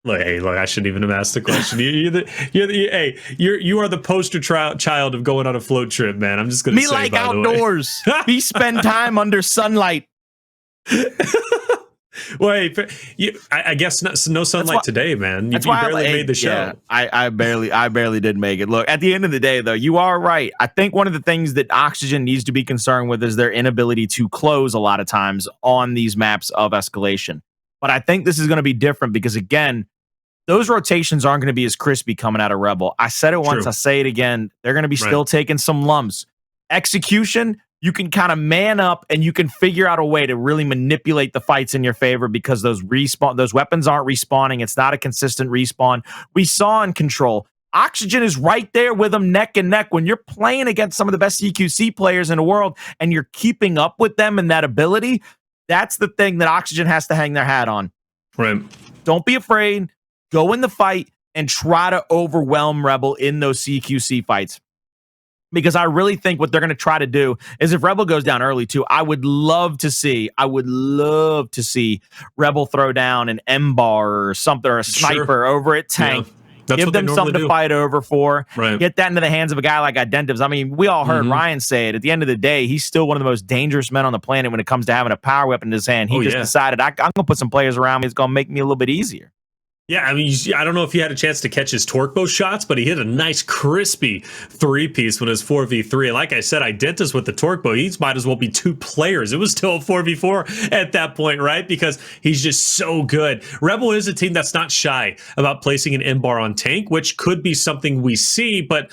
Look, I shouldn't even have asked the question. You are the poster child of going on a float trip, man. I'm just gonna say, like outdoors. We spend time under sunlight. Wait, I guess no sunlight today, man. You barely made the show. Yeah, I barely did make it. Look, at the end of the day, though, you are right. I think one of the things that Oxygen needs to be concerned with is their inability to close a lot of times on these maps of escalation. But I think this is going to be different because, again, those rotations aren't going to be as crispy coming out of Rebel. I said it once, I say it again. They're going to be still taking some lumps. Execution, you can kind of man up and you can figure out a way to really manipulate the fights in your favor, because those weapons aren't respawning. It's not a consistent respawn. We saw in Control, Oxygen is right there with them neck and neck. When you're playing against some of the best CQC players in the world and you're keeping up with them in that ability, that's the thing that Oxygen has to hang their hat on. Right. Don't be afraid. Go in the fight and try to overwhelm Rebel in those CQC fights. Because I really think what they're going to try to do is, if Rebel goes down early too, I would love to see Rebel throw down an M-bar or something, or a sniper over at Tank. Yeah. Give them something to fight over for. Right. Get that into the hands of a guy like Identivez. I mean, we all heard Ryan say it. At the end of the day, he's still one of the most dangerous men on the planet when it comes to having a power weapon in his hand. He decided, I'm going to put some players around me. It's going to make me a little bit easier. Yeah, I mean, I don't know if you had a chance to catch his torque bow shots, but he hit a nice crispy 3-piece when it was 4v3. Like I said, Identivez with the torque bow, he might as well be 2 players. It was still a 4v4 at that point, right? Because he's just so good. Rebel is a team that's not shy about placing an M-bar on Tank, which could be something we see, but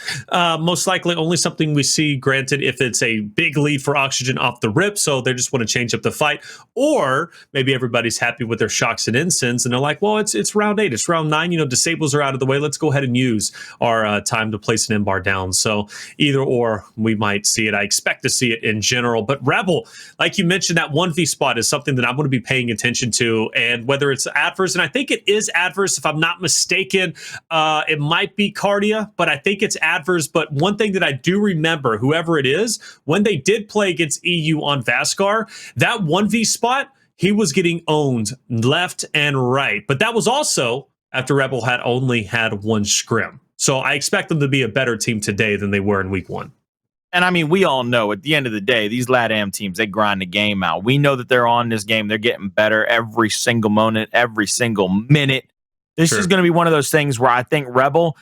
most likely only something we see, granted, if it's a big lead for Oxygen off the rip, so they just want to change up the fight. Or maybe everybody's happy with their shocks and ensigns, and they're like, well, it's round 8. It's round 9. Disables are out of the way. Let's go ahead and use our time to place an M-bar down. So either or, we might see it. I expect to see it in general. But Rebel, like you mentioned, that 1v spot is something that I'm going to be paying attention to. And whether it's Addvers, and I think it is Addvers, if I'm not mistaken, it might be Kardia, but I think it's Addvers. But one thing that I do remember, whoever it is, when they did play against EU on Vasgar, that 1v spot, he was getting owned left and right. But that was also after Rebel had only had 1 scrim. So I expect them to be a better team today than they were in week 1. And I mean, we all know at the end of the day, these LATAM teams, they grind the game out. We know that they're on this game. They're getting better every single moment, every single minute. This is going to be one of those things where I think Rebel,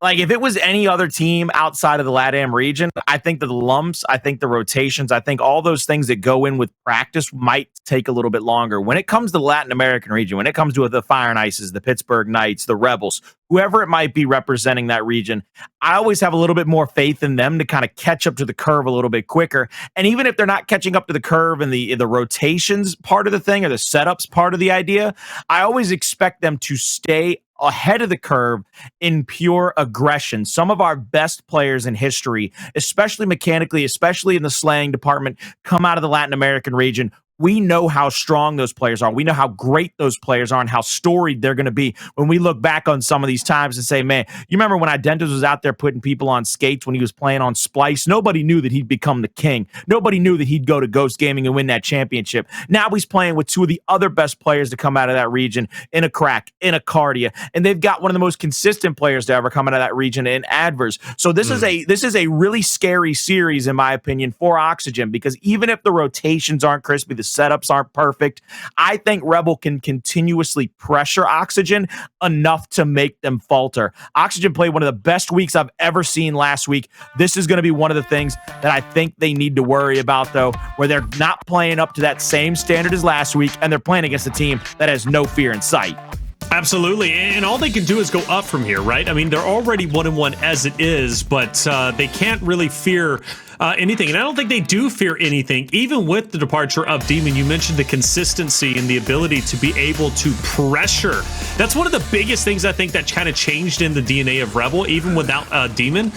like if it was any other team outside of the LATAM region, I think that the lumps, I think the rotations, I think all those things that go in with practice might take a little bit longer. When it comes to the Latin American region, when it comes to the Fire and Ices, the Pittsburgh Knights, the Rebels, whoever it might be representing that region, I always have a little bit more faith in them to kind of catch up to the curve a little bit quicker. And even if they're not catching up to the curve in the rotations part of the thing or the setups part of the idea, I always expect them to stay ahead of the curve in pure aggression. Some of our best players in history, especially mechanically, especially in the slaying department, come out of the Latin American region. We know how strong those players are. We know how great those players are and how storied they're going to be when we look back on some of these times and say, man, you remember when Identivez was out there putting people on skates when he was playing on Splice? Nobody knew that he'd become the king. Nobody knew that he'd go to Ghost Gaming and win that championship. Now he's playing with 2 of the other best players to come out of that region in a Crack, in a Kardia, and they've got one of the most consistent players to ever come out of that region in Addvers. So this is a really scary series, in my opinion, for Oxygen, because even if the rotations aren't crispy, the setups aren't perfect. I think Rebel can continuously pressure Oxygen enough to make them falter. Oxygen played one of the best weeks I've ever seen last week. This is going to be one of the things that I think they need to worry about, though, where they're not playing up to that same standard as last week, and they're playing against a team that has no fear in sight. Absolutely, and all they can do is go up from here, right? I mean, they're already 1-1 as it is, but they can't really fear anything, and I don't think they do fear anything, even with the departure of Demon. You mentioned the consistency and the ability to be able to pressure. That's one of the biggest things I think that kind of changed in the DNA of Rebel, even without Demon.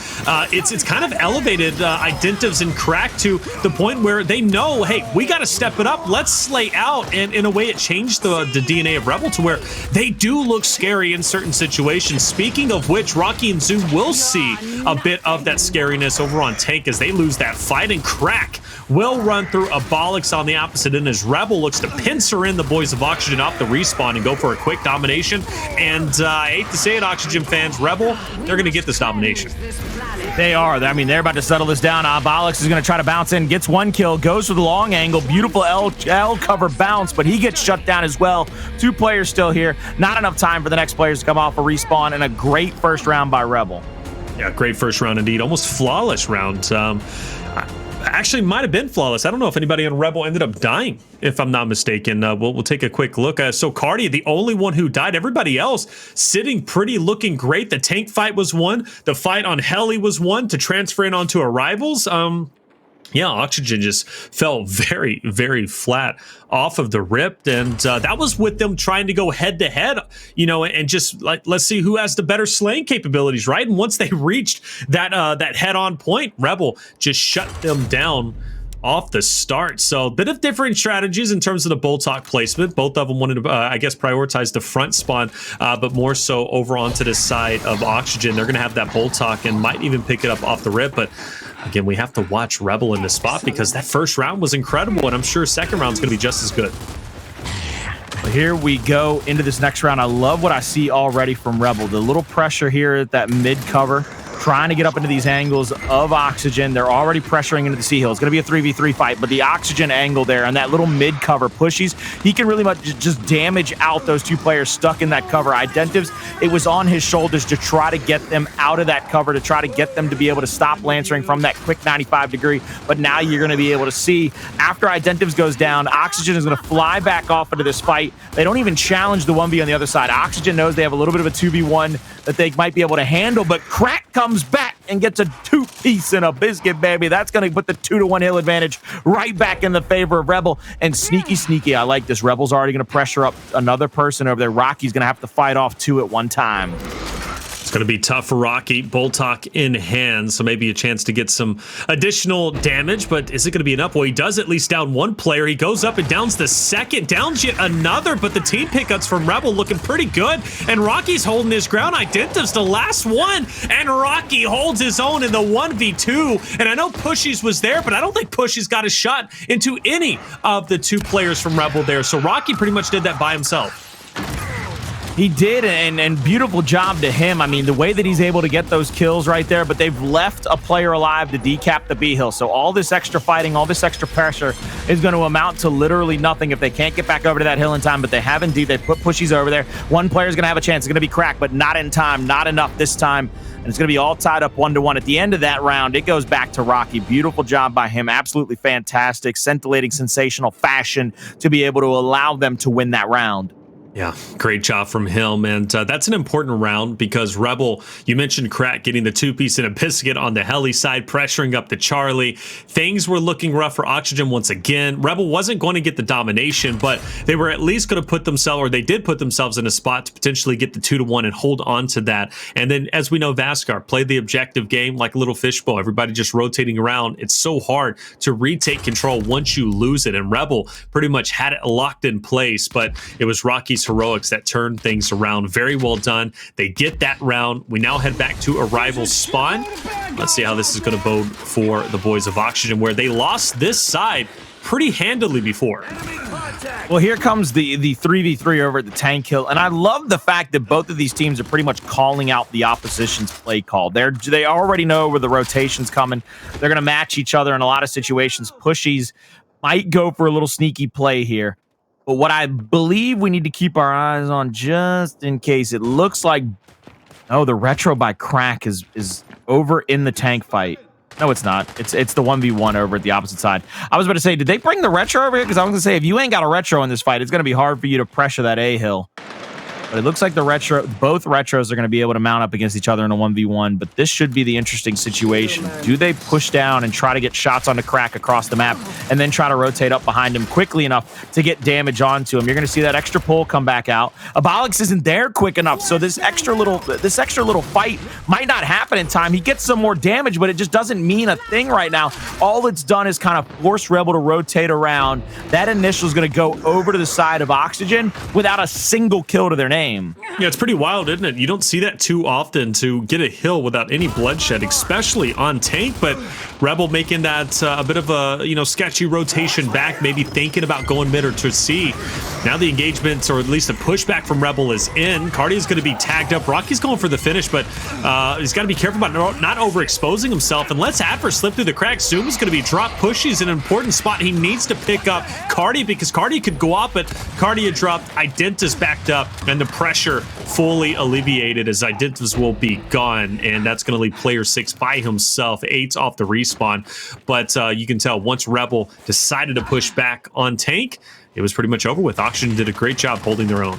It's kind of elevated Identivez and Crack to the point where they know, hey, we got to step it up. Let's slay out, and in a way, it changed the DNA of Rebel to where they do look scary in certain situations. Speaking of which, Rocky and Zoom will see a bit of that scariness over on Tank as they lose that fight, and Crack will run through Abolics on the opposite end as Rebel looks to pincer in the boys of Oxygen off the respawn and go for a quick domination. And I hate to say it, Oxygen fans, Rebel, they're going to get this domination. They are. I mean, they're about to settle this down. Abolics is going to try to bounce in, gets one kill, goes for the long angle, beautiful L cover bounce, but he gets shut down as well. 2 players still here. Not enough time for the next players to come off a respawn, and a great first round by Rebel. Yeah, great first round indeed. Almost flawless round. Actually, might have been flawless. I don't know if anybody on Rebel ended up dying, if I'm not mistaken. We'll take a quick look. So Kardia, the only one who died. Everybody else sitting pretty, looking great. The tank fight was won. The fight on Heli was won to transfer in onto Arrivals. Yeah, Oxygen just fell very, very flat off of the rip, and that was with them trying to go head-to-head, you know, and just like, let's see who has the better slaying capabilities, right? And once they reached that head-on point, Rebel just shut them down off the start. So a bit of different strategies in terms of the Boltok placement. Both of them wanted to, I guess, prioritize the front spawn, but more so over onto the side of Oxygen. They're going to have that Boltok and might even pick it up off the rip, but again, we have to watch Rebel in this spot because that first round was incredible, and I'm sure second round's going to be just as good. Well, here we go into this next round. I love what I see already from Rebel. The little pressure here at that mid cover, trying to get up into these angles of Oxygen. They're already pressuring into the Sea Hill. It's going to be a 3v3 fight, but the Oxygen angle there and that little mid cover Pushyz, he can really much just damage out those 2 players stuck in that cover. Identivez, it was on his shoulders to try to get them out of that cover, to try to get them to be able to stop lancering from that quick 95 degree. But now you're going to be able to see, after Identivez goes down, Oxygen is going to fly back off into this fight. They don't even challenge the 1v on the other side. Oxygen knows they have a little bit of a 2v1 that they might be able to handle, but Crack comes back and gets a 2-piece and a biscuit, baby. That's going to put the 2-to-1 hill advantage right back in the favor of Rebel. And sneaky, I like this. Rebel's already going to pressure up another person over there. Rocky's going to have to fight off 2 at one time. It's going to be tough for Rocky. Boltok in hand, so maybe a chance to get some additional damage, but is it going to be enough? Well, he does at least down 1 player. He goes up and downs the second, downs yet another, but the team pickups from Rebel looking pretty good, and Rocky's holding his ground. Identivez the last one, and Rocky holds his own in the 1v2, and I know Pushyz was there, but I don't think Pushyz got a shot into any of the 2 players from Rebel there, so Rocky pretty much did that by himself. He did, and beautiful job to him. I mean, the way that he's able to get those kills right there, but they've left a player alive to decap the B hill. So all this extra fighting, all this extra pressure is going to amount to literally nothing if they can't get back over to that hill in time, but they have indeed. They put Pushyz over there. One player's going to have a chance. It's going to be Crack, but not in time, not enough this time. And it's going to be all tied up 1-1. At the end of that round, it goes back to Rocky. Beautiful job by him. Absolutely fantastic, scintillating, sensational fashion to be able to allow them to win that round. Yeah, great job from him, and that's an important round because Rebel, you mentioned Crack getting the 2-piece and a biscuit on the heli side, pressuring up the Charlie. Things were looking rough for Oxygen once again. Rebel wasn't going to get the domination, but they were at least going to put themselves, or they did put themselves in a spot to potentially get the 2-1 and hold on to that. And then, as we know, Vasgar played the objective game like a little fishbowl, everybody just rotating around. It's so hard to retake control once you lose it, and Rebel pretty much had it locked in place, but it was Rocky's heroics that turned things around. Very well done. They get that round. We now head back to Arrival's spawn. Let's see how this is going to bode for the boys of Oxygen, where they lost this side pretty handily before. Well, here comes the 3v3 over at the tank hill, and I love the fact that both of these teams are pretty much calling out the opposition's play call. They already know where the rotation's coming. They're going to match each other in a lot of situations. Pushyz might go for a little sneaky play here. But what I believe we need to keep our eyes on just in case, it looks like, oh, the retro by Crack is over in the tank fight. No, it's not. It's the 1v1 over at the opposite side. I was about to say, did they bring the retro over here? Because I was going to say, if you ain't got a retro in this fight, it's going to be hard for you to pressure that A-hill. But it looks like both retros are going to be able to mount up against each other in a 1v1, but this should be the interesting situation. Do they push down and try to get shots onto Crack across the map and then try to rotate up behind him quickly enough to get damage onto him? You're going to see that extra pull come back out. Abolics isn't there quick enough, so this extra little fight might not happen in time. He gets some more damage, but it just doesn't mean a thing right now. All it's done is kind of force Rebel to rotate around. That initial is going to go over to the side of Oxygen without a single kill to their name. Yeah, it's pretty wild, isn't it? You don't see that too often, to get a hill without any bloodshed, especially on tank, but Rebel making that a bit of a, sketchy rotation back, maybe thinking about going mid or to C. Now the engagement, or at least the pushback from Rebel, is in. Kardia's going to be tagged up. Rocky's going for the finish, but he's got to be careful about not overexposing himself. And let's Addvers slip through the cracks. Zoom's going to be dropped. Pushyz in an important spot. He needs to pick up Kardia, because Kardia could go off, but Kardia dropped. Identivez backed up, and the pressure fully alleviated as Identivez will be gone, and that's going to leave player 6 by himself. 8's off the respawn, but you can tell once Rebel decided to push back on tank, it was pretty much over with. Oxygen did a great job holding their own.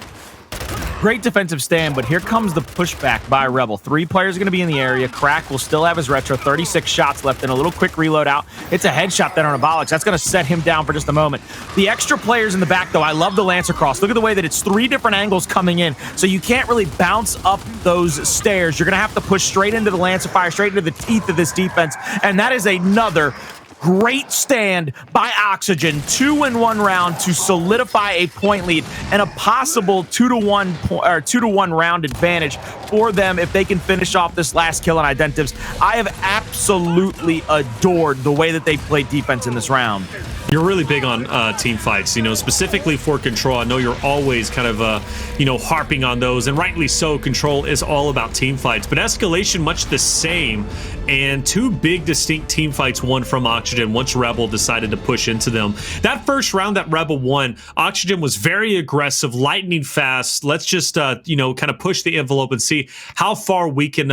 Great defensive stand, but here comes the pushback by Rebel. 3 players are going to be in the area. Crack will still have his retro. 36 shots left and a little quick reload out. It's a headshot there on Abolics. That's going to set him down for just a moment. The extra players in the back, though, I love the Lancer cross. Look at the way that it's 3 different angles coming in, so you can't really bounce up those stairs. You're going to have to push straight into the Lancer fire, straight into the teeth of this defense, and that is another great stand by Oxygen. 2-in-1 round to solidify a point lead and a possible 2-to-1 round advantage for them if they can finish off this last kill on Identivez. I have absolutely adored the way that they played defense in this round. You're really big on team fights, specifically for Control. I know you're always kind of, harping on those, and rightly so. Control is all about team fights, but Escalation much the same, and 2 big distinct team fights won from Oxygen once Rebel decided to push into them. That first round that Rebel won, Oxygen was very aggressive, lightning fast. Let's just, kind of push the envelope and see how far we can,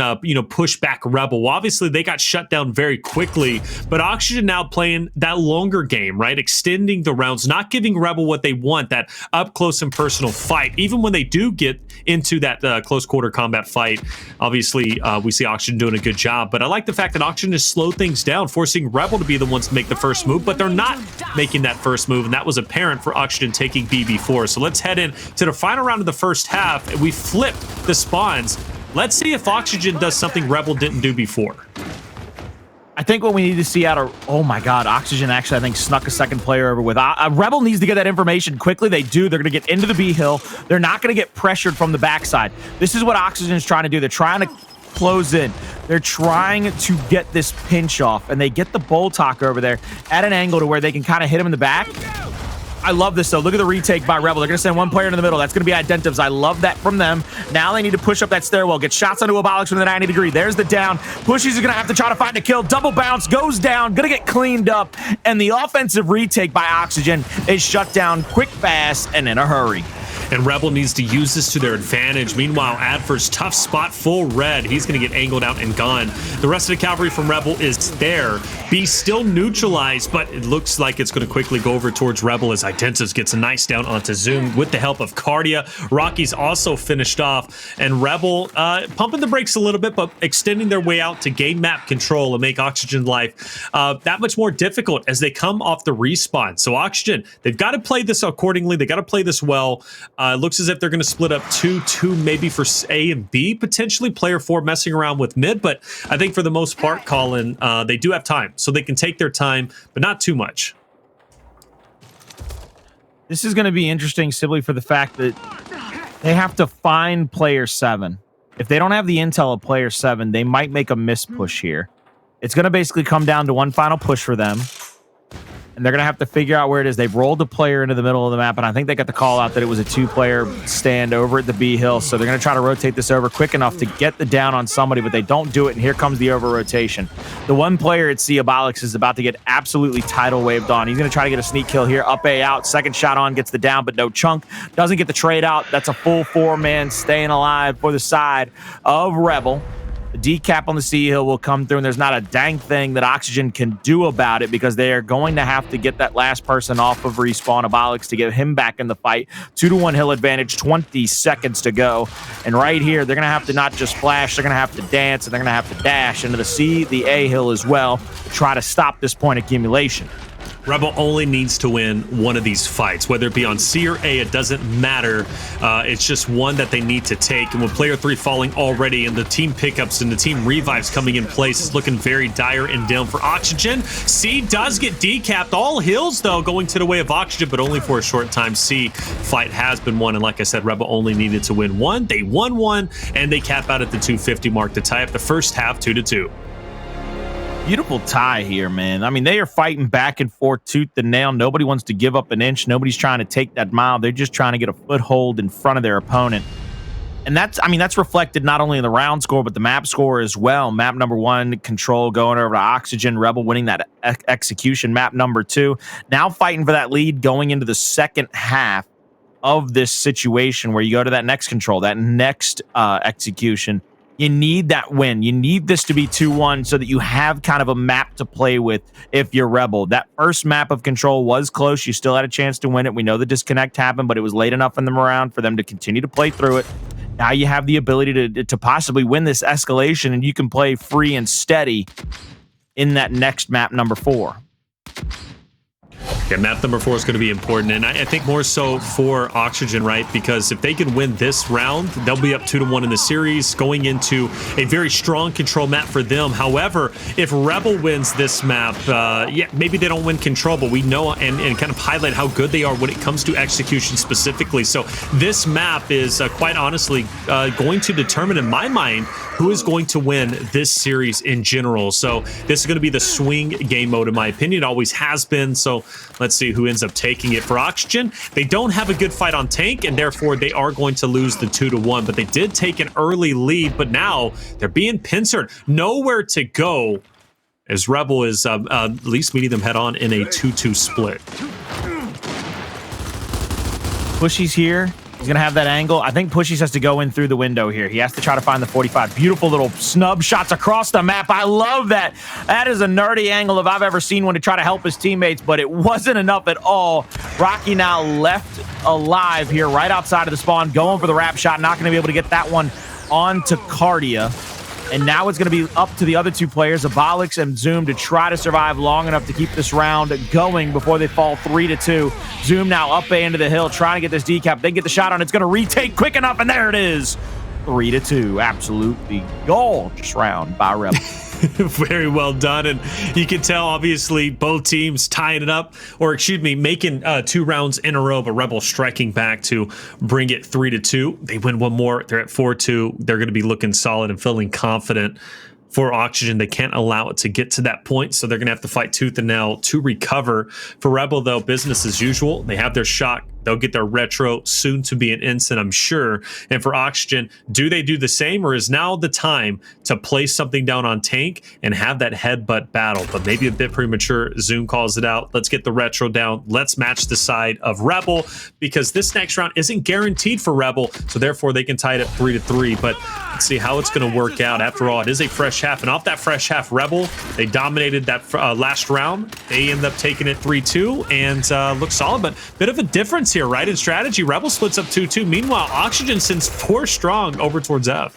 push back Rebel. Well, obviously, they got shut down very quickly, but Oxygen now playing that longer game, right? Extending the rounds, not giving Rebel what they want, that up close and personal fight. Even when they do get into that close quarter combat fight, obviously we see Oxygen doing a good job, but I like the fact that Oxygen has slowed things down, forcing Rebel to be the ones to make the first move, but they're not making that first move, and that was apparent for Oxygen taking B before. So let's head in to the final round of the first half, and we flipped the spawns. Let's see if Oxygen does something Rebel didn't do before. I think what we need to see out of... Oh, my God. Oxygen actually, I think, snuck a second player over with. Rebel needs to get that information quickly. They do. They're going to get into the B hill. They're not going to get pressured from the backside. This is what Oxygen is trying to do. They're trying to close in. They're trying to get this pinch off, and they get the bolt talk over there at an angle to where they can kind of hit him in the back. I love this, though. Look at the retake by Rebel. They're going to send 1 player in the middle. That's going to be Identivez. I love that from them. Now they need to push up that stairwell, get shots onto Abolics from the 90 degree. There's the down. Pushyz is going to have to try to find a kill. Double bounce, goes down, going to get cleaned up. And the offensive retake by Oxygen is shut down quick, fast, and in a hurry. And Rebel needs to use this to their advantage. Meanwhile, Addvers, tough spot, full red. He's going to get angled out and gone. The rest of the cavalry from Rebel is there. B still neutralized, but it looks like it's going to quickly go over towards Rebel as Identivez gets a nice down onto Zoom with the help of Kardia. Rocky's also finished off, and Rebel pumping the brakes a little bit, but extending their way out to gain map control and make Oxygen life that much more difficult as they come off the respawn. So Oxygen, they've got to play this accordingly. They got to play this well. It looks as if they're going to split up 2-2 maybe for A and B, potentially. Player 4 messing around with mid, but I think for the most part, Colin, they do have time, so they can take their time, but not too much. This is going to be interesting simply for the fact that they have to find player 7. If they don't have the intel of player 7, they might make a miss push here. It's going to basically come down to one final push for them. And and they're going to have to figure out where it is. They've rolled a player into the middle of the map, and I think they got the call out that it was a 2-player stand over at the B hill, so they're going to try to rotate this over quick enough to get the down on somebody, but they don't do it, and here comes the over-rotation. The one player at C, Abolics, is about to get absolutely tidal waved on. He's going to try to get a sneak kill here. Up A out, second shot on, gets the down, but no chunk. Doesn't get the trade out. That's a full 4-man staying alive for the side of Rebel. The decap on the C hill will come through, and there's not a dang thing that Oxygen can do about it because they are going to have to get that last person off of respawn, Abolics, to get him back in the fight. 2-1 hill advantage, 20 seconds to go. And right here, they're going to have to not just flash, they're going to have to dance, and they're going to have to dash into the C, the A hill as well, to try to stop this point accumulation. Rebel only needs to win one of these fights, whether it be on C or A, it doesn't matter. It's just one that they need to take. And with player 3 falling already and the team pickups and the team revives coming in place, it's looking very dire and down for Oxygen. C does get decapped. All hills, though, going to the way of Oxygen, but only for a short time. C fight has been won. And like I said, Rebel only needed to win one. They won one, and they cap out at the 250 mark to tie up the first half 2-2. Beautiful tie here, man. I mean, they are fighting back and forth, tooth and nail. Nobody wants to give up an inch. Nobody's trying to take that mile. They're just trying to get a foothold in front of their opponent. And that's reflected not only in the round score, but the map score as well. Map number 1, Control going over to Oxygen, Rebel winning that execution. Map number 2, now fighting for that lead going into the second half of this situation where you go to that next Control, that next execution. You need that win. You need this to be 2-1 so that you have kind of a map to play with if you're Rebel. That first map of Control was close. You still had a chance to win it. We know the disconnect happened, but it was late enough in the round for them to continue to play through it. Now you have the ability to possibly win this escalation, and you can play free and steady in that next map number 4. Yeah, map number 4 is going to be important, and I think more so for Oxygen, right? Because if they can win this round, they'll be up 2-1 in the series, going into a very strong Control map for them. However, if Rebel wins this map, yeah, maybe they don't win Control, but we know and kind of highlight how good they are when it comes to execution specifically. So this map is quite honestly going to determine, in my mind, who is going to win this series in general. So this is going to be the swing game mode, in my opinion. It always has been. So let's see who ends up taking it. For Oxygen, they don't have a good fight on tank, and therefore they are going to lose the 2-1. But they did take an early lead, but now they're being pincered. Nowhere to go, as Rebel is at least meeting them head on in a 2-2 split. Pushyz here. He's going to have that angle. I think Pushyz has to go in through the window here. He has to try to find the 45. Beautiful little snub shots across the map. I love that. That is a nerdy angle if I've ever seen one to try to help his teammates, but it wasn't enough at all. Rocky now left alive here right outside of the spawn, going for the wrap shot. Not going to be able to get that one onto Kardia. And now it's going to be up to the other 2 players, Abolics and Zoom, to try to survive long enough to keep this round going before they fall 3-2. Zoom now up A into the hill, trying to get this decap. They get the shot on. It's going to retake quick enough, and there it is. 3-2. Absolutely gorgeous round by Rebel. Very well done, and you can tell obviously both teams tying it up, or excuse me, making 2 rounds in a row, but Rebel striking back to bring it 3-2. They win one more, they're at 4-2. They're going to be looking solid and feeling confident. For Oxygen, they can't allow it to get to that point, so they're going to have to fight tooth and nail to recover. For Rebel, though, business as usual. They have their shot. They'll get their retro, soon to be an instant, I'm sure. And for Oxygen, do they do the same, or is now the time to place something down on tank and have that headbutt battle? But maybe a bit premature. Zoom calls it out. Let's get the retro down. Let's match the side of Rebel, because this next round isn't guaranteed for Rebel, so therefore they can tie it up 3-3. But let's see how it's going to work out. After all, it is a fresh half, and off that fresh half, Rebel, they dominated that last round. They end up taking it 3-2 and look solid, but bit of a difference here, right? In strategy, Rebel splits up 2-2. Meanwhile, Oxygen sends 4 strong over towards F.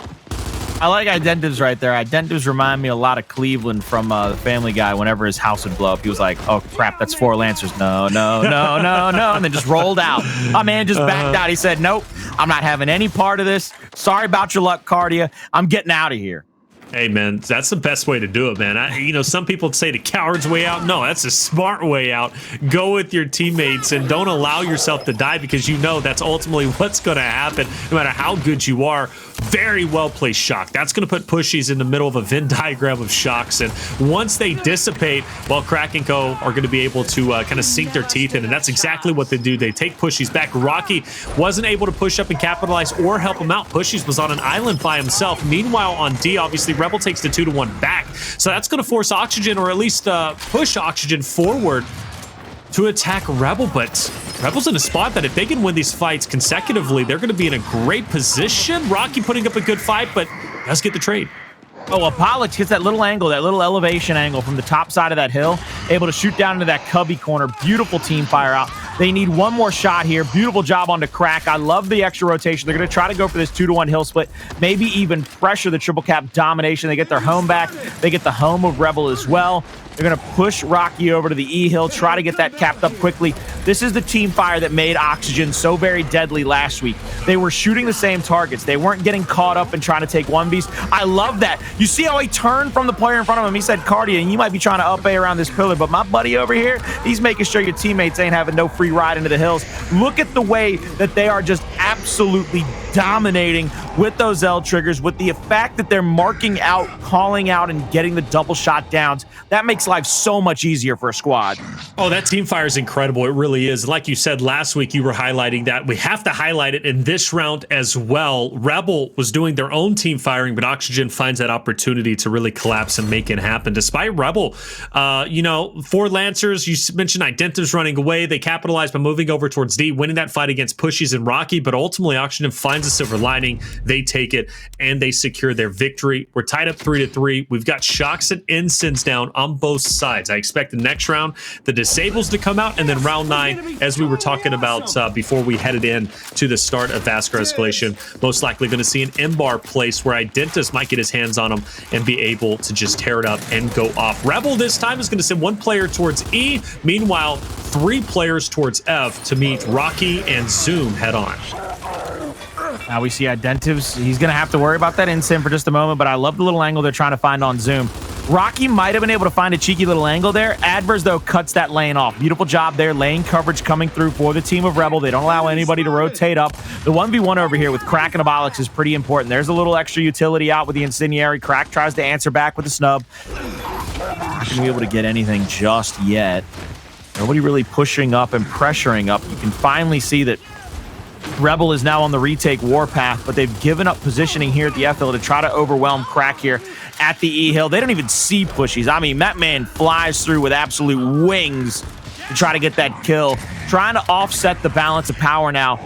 I like Identivez right there. Identivez remind me a lot of Cleveland from the Family Guy. Whenever his house would blow up, he was like, oh crap, that's 4 Lancers. No, no, no, no, no. And then just rolled out. My man just backed out. He said, nope, I'm not having any part of this. Sorry about your luck, Kardia. I'm getting out of here. Hey, man, that's the best way to do it, man. You know, some people say the coward's way out. No, that's a smart way out. Go with your teammates and don't allow yourself to die, because you know that's ultimately what's going to happen no matter how good you are. very well placed shock. That's going to put Pushyz in the middle of a Venn diagram of shocks. And once they dissipate, well, Crack and Co. are going to be able to kind of sink their teeth in. And that's exactly what they do. They take Pushyz back. Rocky wasn't able to push up and capitalize or help him out. Pushyz was on an island by himself. Meanwhile, on D, obviously, Rebel takes the 2-1 back. So that's going to force Oxygen, or at least push Oxygen forward to attack Rebel, but Rebel's in a spot that if they can win these fights consecutively, they're going to be in a great position. Rocky putting up a good fight, but does get the trade. Oh, Abolics gets that little angle, that little elevation angle from the top side of that hill, able to shoot down into that cubby corner. Beautiful team fire out. They need one more shot here. Beautiful job on the Crack. I love the extra rotation. They're going to try to go for this 2-1 hill split, maybe even pressure the triple cap domination. They get their home back. They get the home of Rebel as well. They're going to push Rocky over to the E hill, try to get that capped up quickly. This is the team fire that made Oxygen so very deadly last week. They were shooting the same targets. They weren't getting caught up and trying to take 1Vs. I love that. You see how he turned from the player in front of him? He said, Kardia, and you might be trying to up A around this pillar, but my buddy over here, he's making sure your teammates ain't having no free ride into the hills. Look at the way that they are just absolutely dominating with those L triggers, with the fact that they're marking out, calling out, and getting the double shot downs. That makes life so much easier for a squad. Oh, that team fire is incredible. It really is. Like you said last week, you were highlighting that. We have to highlight it in this round as well. Rebel was doing their own team firing, but Oxygen finds that opportunity to really collapse and make it happen. Despite Rebel, you know, 4 Lancers, you mentioned Identivez running away. They capitalized by moving over towards D, winning that fight against Pushyz and Rocky, but ultimately Oxygen finds a silver lining. They take it and they secure their victory. We're tied up 3-3. We've got shocks and ensigns down on both sides. I expect the next round, the disables to come out, and then round 9, as we were talking about before we headed in to the start of Vasgar Escalation, most likely going to see an M-bar place where Identivez might get his hands on him and be able to just tear it up and go off. Rebel this time is going to send 1 player towards E. Meanwhile, 3 players towards F to meet Rocky and Zoom head on. Now we see Identivez. He's going to have to worry about that instant for just a moment, but I love the little angle they're trying to find on Zoom. Rocky might have been able to find a cheeky little angle there. Addvers, though, cuts that lane off. Beautiful job there. Lane coverage coming through for the team of Rebel. They don't allow anybody to rotate up. The 1v1 over here with Crack and Abolics is pretty important. There's a little extra utility out with the Incendiary. Crack tries to answer back with a snub. Not going to be able to get anything just yet. Nobody really pushing up and pressuring up. You can finally see that Rebel is now on the retake warpath, but they've given up positioning here at the F hill to try to overwhelm Crack here at the E hill. They don't even see Pushyz. I mean, that man flies through with absolute wings to try to get that kill, trying to offset the balance of power now.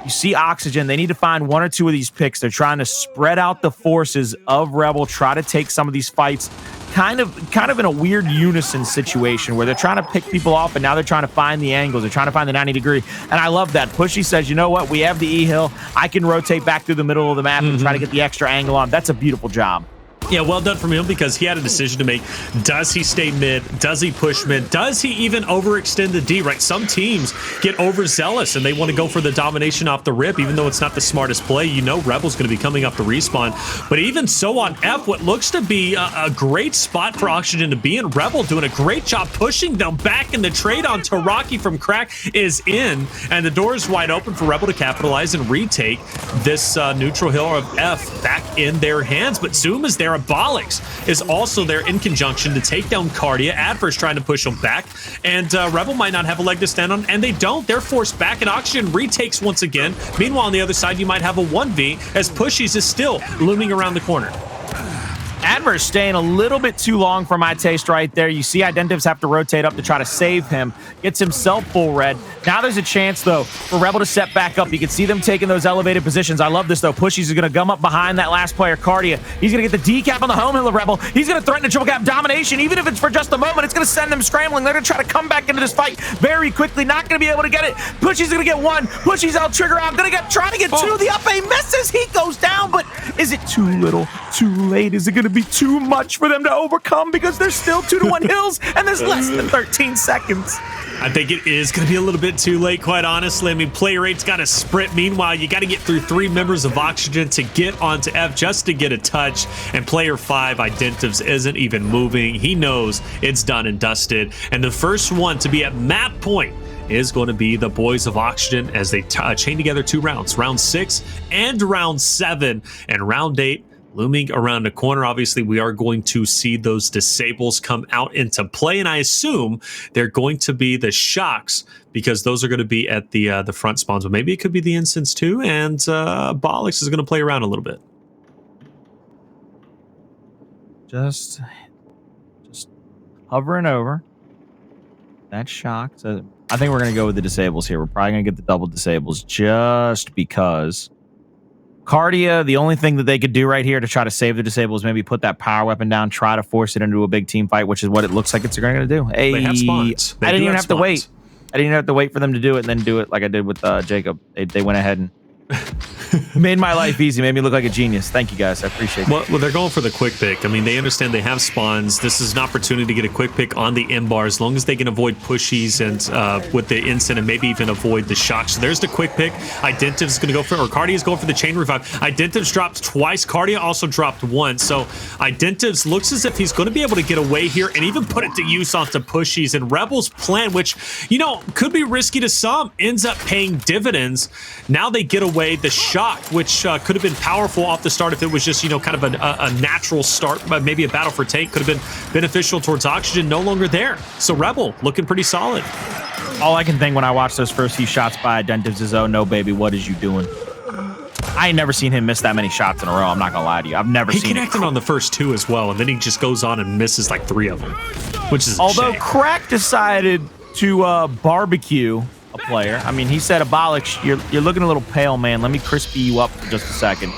You see Oxygen. They need to find 1 or 2 of these picks. They're trying to spread out the forces of Rebel, try to take some of these fights kind of in a weird unison situation where they're trying to pick people off, and now they're trying to find the angles. They're trying to find the 90 degree. And I love that. Pushyz says, you know what? We have the E hill. I can rotate back through the middle of the map and try to get the extra angle on. That's a beautiful job. Yeah, well done from him, because he had a decision to make. Does he stay mid? Does he push mid? Does he even overextend the D, right? Some teams get overzealous and they want to go for the domination off the rip, even though it's not the smartest play. You know Rebel's going to be coming up the respawn. But even so on F, what looks to be a great spot for Oxygen to be in, Rebel doing a great job pushing them back, and the trade on to Rocky from Crack is in, and the door is wide open for Rebel to capitalize and retake this neutral hill of F back in their hands. But Zoom is there. Abolics is also there in conjunction to take down Kardia. Addvers trying to push them back, and Rebel might not have a leg to stand on, and they don't. They're forced back, and Oxygen retakes once again. Meanwhile, on the other side, you might have a 1v as Pushyz is still looming around the corner. Addvers staying a little bit too long for my taste right there. You see Identivez have to rotate up to try to save him. Gets himself full red. Now there's a chance, though, for Rebel to set back up. You can see them taking those elevated positions. I love this, though. Pushyz is going to gum up behind that last player, Kardia. He's going to get the decap on the home hill of Rebel. He's going to threaten a triple cap domination. Even if it's for just a moment, it's going to send them scrambling. They're going to try to come back into this fight very quickly. Not going to be able to get it. Pushyz going to get 1. Pushyz out, trigger out. Trying to get 2. The up A misses. He goes down, but is it too little, too late? Is it going to be too much for them to overcome, because there's still 2-1 hills and there's less than 13 seconds? I think it is going to be a little bit too late, quite honestly. I mean, play rate's got to sprint. Meanwhile, you got to get through 3 members of Oxygen to get onto F just to get a touch. And player 5, Identivez, isn't even moving. He knows it's done and dusted. And the first one to be at map point is going to be the boys of Oxygen as they chain together 2 rounds, round 6 and round 7, and round 8 looming around the corner. Obviously, we are going to see those disables come out into play, and I assume they're going to be the shocks because those are going to be at the front spawns. But maybe it could be the incense too, and Abolics is going to play around a little bit. Just hovering over that shock. So I think we're going to go with the disables here. We're probably going to get the double disables just because Kardia, the only thing that they could do right here to try to save the disables, maybe put that power weapon down, try to force it into a big team fight, which is what it looks like it's going to do. Hey, they have spawns. I didn't even have to wait. I didn't even have to wait for them to do it and then do it like I did with Jacob. They went ahead and made my life easy, made me look like a genius. Thank you guys, I appreciate it. Well, they're going for the quick pick. I mean, they understand they have spawns. This is an opportunity to get a quick pick on the M-bar as long as they can avoid Pushyz and with the instant and maybe even avoid the shock. So there's the quick pick. Identivez is going to go for, or Kardia is going for the chain revive. Identivez dropped twice. Kardia also dropped once. So Identivez looks as if he's going to be able to get away here and even put it to use onto Pushyz. And Rebel's plan, which, you know, could be risky to some, ends up paying dividends. Now they get away the shock, which could have been powerful off the start if it was just, you know, kind of a natural start, but maybe a battle for tank could have been beneficial towards Oxygen. No longer there. So Rebel looking pretty solid. All I can think when I watch those first few shots by Identivez is, oh no, baby, what is you doing? I ain't never seen him miss that many shots in a row. I'm not gonna lie to you. I've never seen it. He connected on the first 2 as well, and then he just goes on and misses like 3 of them, which is although Crack decided to barbecue a player. I mean, he said, Abolics, you're looking a little pale, man. Let me crispy you up for just a second.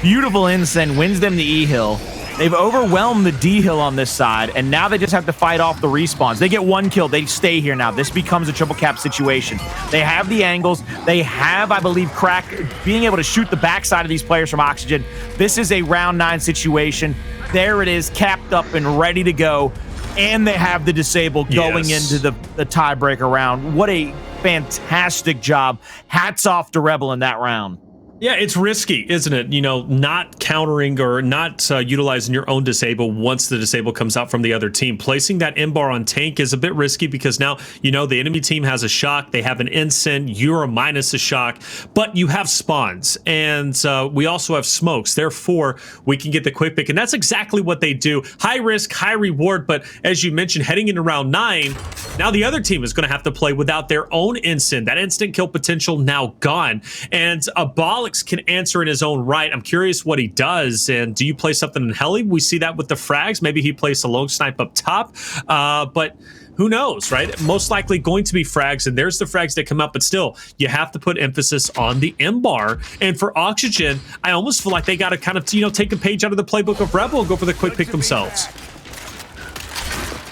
Beautiful Ensign wins them the E-Hill. They've overwhelmed the D-Hill on this side, and now they just have to fight off the respawns. They get 1 kill. They stay here now. This becomes a triple cap situation. They have the angles. They have, I believe, Crack being able to shoot the backside of these players from Oxygen. This is a round 9 situation. There it is, capped up and ready to go. And they have the disable going into the tiebreaker round. What a fantastic job. Hats off to Rebel in that round. Yeah, it's risky, isn't it? You know, not countering or not utilizing your own disable once the disable comes out from the other team. Placing that M-bar on tank is a bit risky because now, you know, the enemy team has a shock. They have an ensign. You're a minus a shock, but you have spawns. And we also have smokes. Therefore, we can get the quick pick. And that's exactly what they do. High risk, high reward. But as you mentioned, heading into round 9, now the other team is going to have to play without their own ensign. That instant kill potential now gone. And Abolics can answer in his own right. I'm curious what he does. And do you play something in heli? We see that with the frags. Maybe he plays a lone snipe up top. But who knows, right? Most likely going to be frags, and there's the frags that come up, but still, you have to put emphasis on the M-bar. And for Oxygen, I almost feel like they got to kind of, you know, take a page out of the playbook of Rebel and go for the quick pick themselves.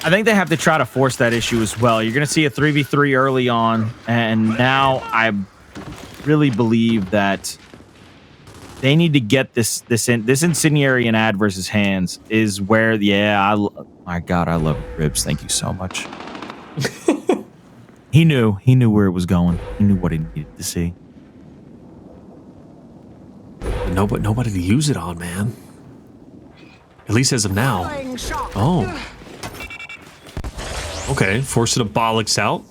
I think they have to try to force that issue as well. You're going to see a 3v3 early on, and now I really believe that they need to get this incendiary in Addvers' hands is where, my God, I love Ribs. Thank you so much. He knew where it was going. He knew what he needed to see. Nobody to use it on, man. At least as of now. Oh. Okay, force it Abolics out.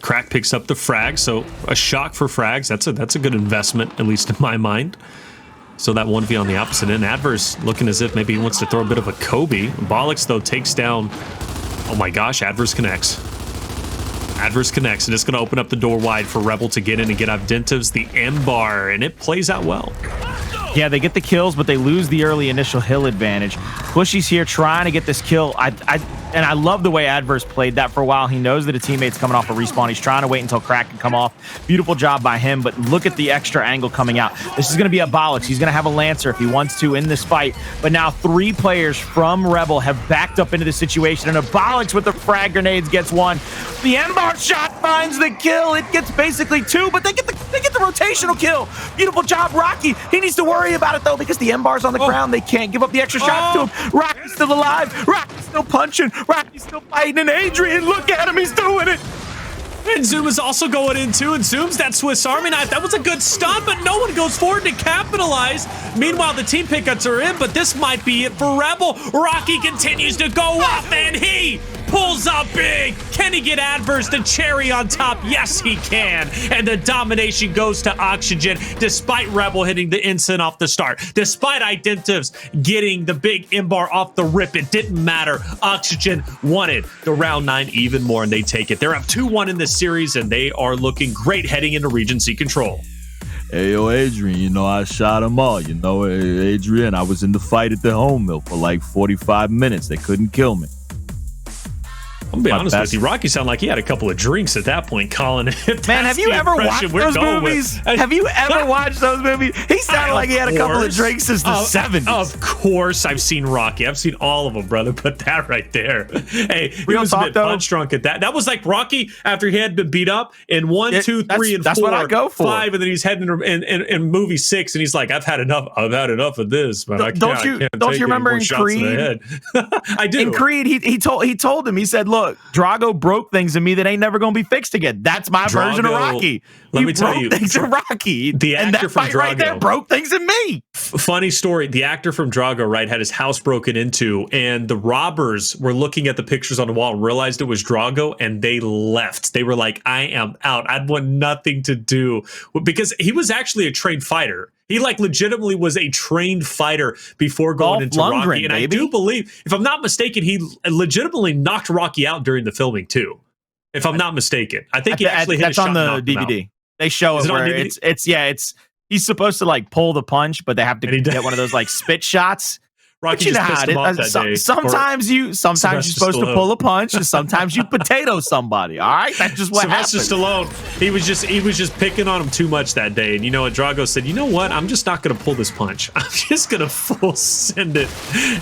Crack picks up the frag, so a shock for frags. That's a good investment, at least in my mind. So that 1v on the opposite end. Addvers looking as if maybe he wants to throw a bit of a Kobe. Abolics, though, takes down... Oh my gosh, Addvers connects. Addvers connects, and it's going to open up the door wide for Rebel to get in and get Identivez the M-bar, and it plays out well. Yeah, they get the kills, but they lose the early initial hill advantage. Pushyz here trying to get this kill. And I love the way Addvers played that for a while. He knows that a teammate's coming off a respawn. He's trying to wait until Crack can come off. Beautiful job by him, but look at the extra angle coming out. This is going to be Abolics. He's going to have a Lancer if he wants to in this fight. But now 3 players from Rebel have backed up into the situation, and Abolics with the frag grenades gets 1. The M-bar shot finds the kill. It gets basically 2, but they get the rotational kill. Beautiful job, Rocky. He needs to worry about it, though, because the M-bar's on the ground. They can't give up the extra shots to him. Rocky's still alive. Rocky's still punching. Rocky's still fighting, and Adrian, look at him, he's doing it. And Zoom is also going in too, and Zoom's that Swiss Army knife. That was a good stun, but no one goes forward to capitalize. Meanwhile, the team pickups are in, but this might be it for Rebel. Rocky continues to go off, and he pulls up big. Can he get Addvers the cherry on top? Yes, he can. And the domination goes to Oxygen, despite Rebel hitting the instant off the start. Despite Identivez getting the big inbar off the rip, it didn't matter. Oxygen wanted the round 9 even more, and they take it. They're up 2-1 in this series, and they are looking great heading into Regency control. Hey, yo, Adrian, I shot them all. Adrian, I was in the fight at the home mill for like 45 minutes. They couldn't kill me. I'm gonna be honest with you, Rocky sounded like he had a couple of drinks at that point, Colin. Man, have you ever watched those movies? Have you ever watched those movies? He sounded like he had a couple of drinks since the 70s. Of course, I've seen Rocky. I've seen all of them, brother. Put that right there. Hey, he was a bit punch drunk at that. That was like Rocky after he had been beat up in 1, 2, 3, and 4. That's what I go for. 5, and then he's heading in movie 6, and he's like, I've had enough. I've had enough of this, man. Don't you remember in Creed? I do. In Creed, he told him, he said, look, Drago broke things in me that ain't never going to be fixed again. That's my version of Rocky. Let me tell you, things in Rocky. The actor and that from fight Drago right there broke things in me. Funny story. The actor from Drago, right, had his house broken into, and the robbers were looking at the pictures on the wall and realized it was Drago, and they left. They were like, I am out. I'd want nothing to do, because he was actually a trained fighter. He like legitimately was a trained fighter before going into Rocky. And baby. I do believe, if I'm not mistaken, he legitimately knocked Rocky out during the filming too. If I'm not mistaken, I think he actually hit a shot. That's on the DVD. They show it where it's he's supposed to like pull the punch, but they have to get one of those like spit shots. Rocky just pissed him off that day. Sometimes you're supposed to pull a punch, and sometimes you potato somebody. All right, that's just what happens. Sylvester Stallone, he was just picking on him too much that day, and you know what? Drago said, you know what? I'm just not going to pull this punch. I'm just going to full send it,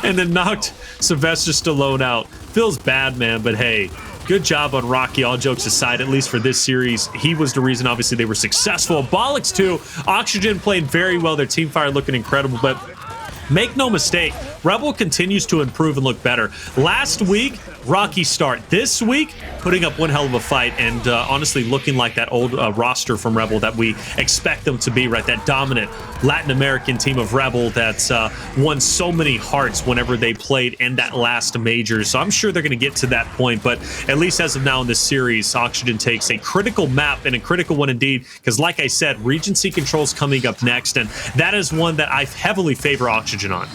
and then knocked Sylvester Stallone out. Feels bad, man, but hey. Good job on Rocky, all jokes aside, at least for this series. He was the reason, obviously, they were successful. Abolics, too. Oxygen played very well. Their team fire looking incredible, but make no mistake, Rebel continues to improve and look better. Last week, rocky start. This week, putting up one hell of a fight and honestly looking like that old roster from Rebel that we expect them to be, right? That dominant Latin American team of Rebel that's won so many hearts whenever they played in that last major. So I'm sure they're going to get to that point, but at least as of now in this series, Oxygen takes a critical map, and a critical one indeed, because like I said, Regency control's coming up next, and that is one that I heavily favor Oxygen on.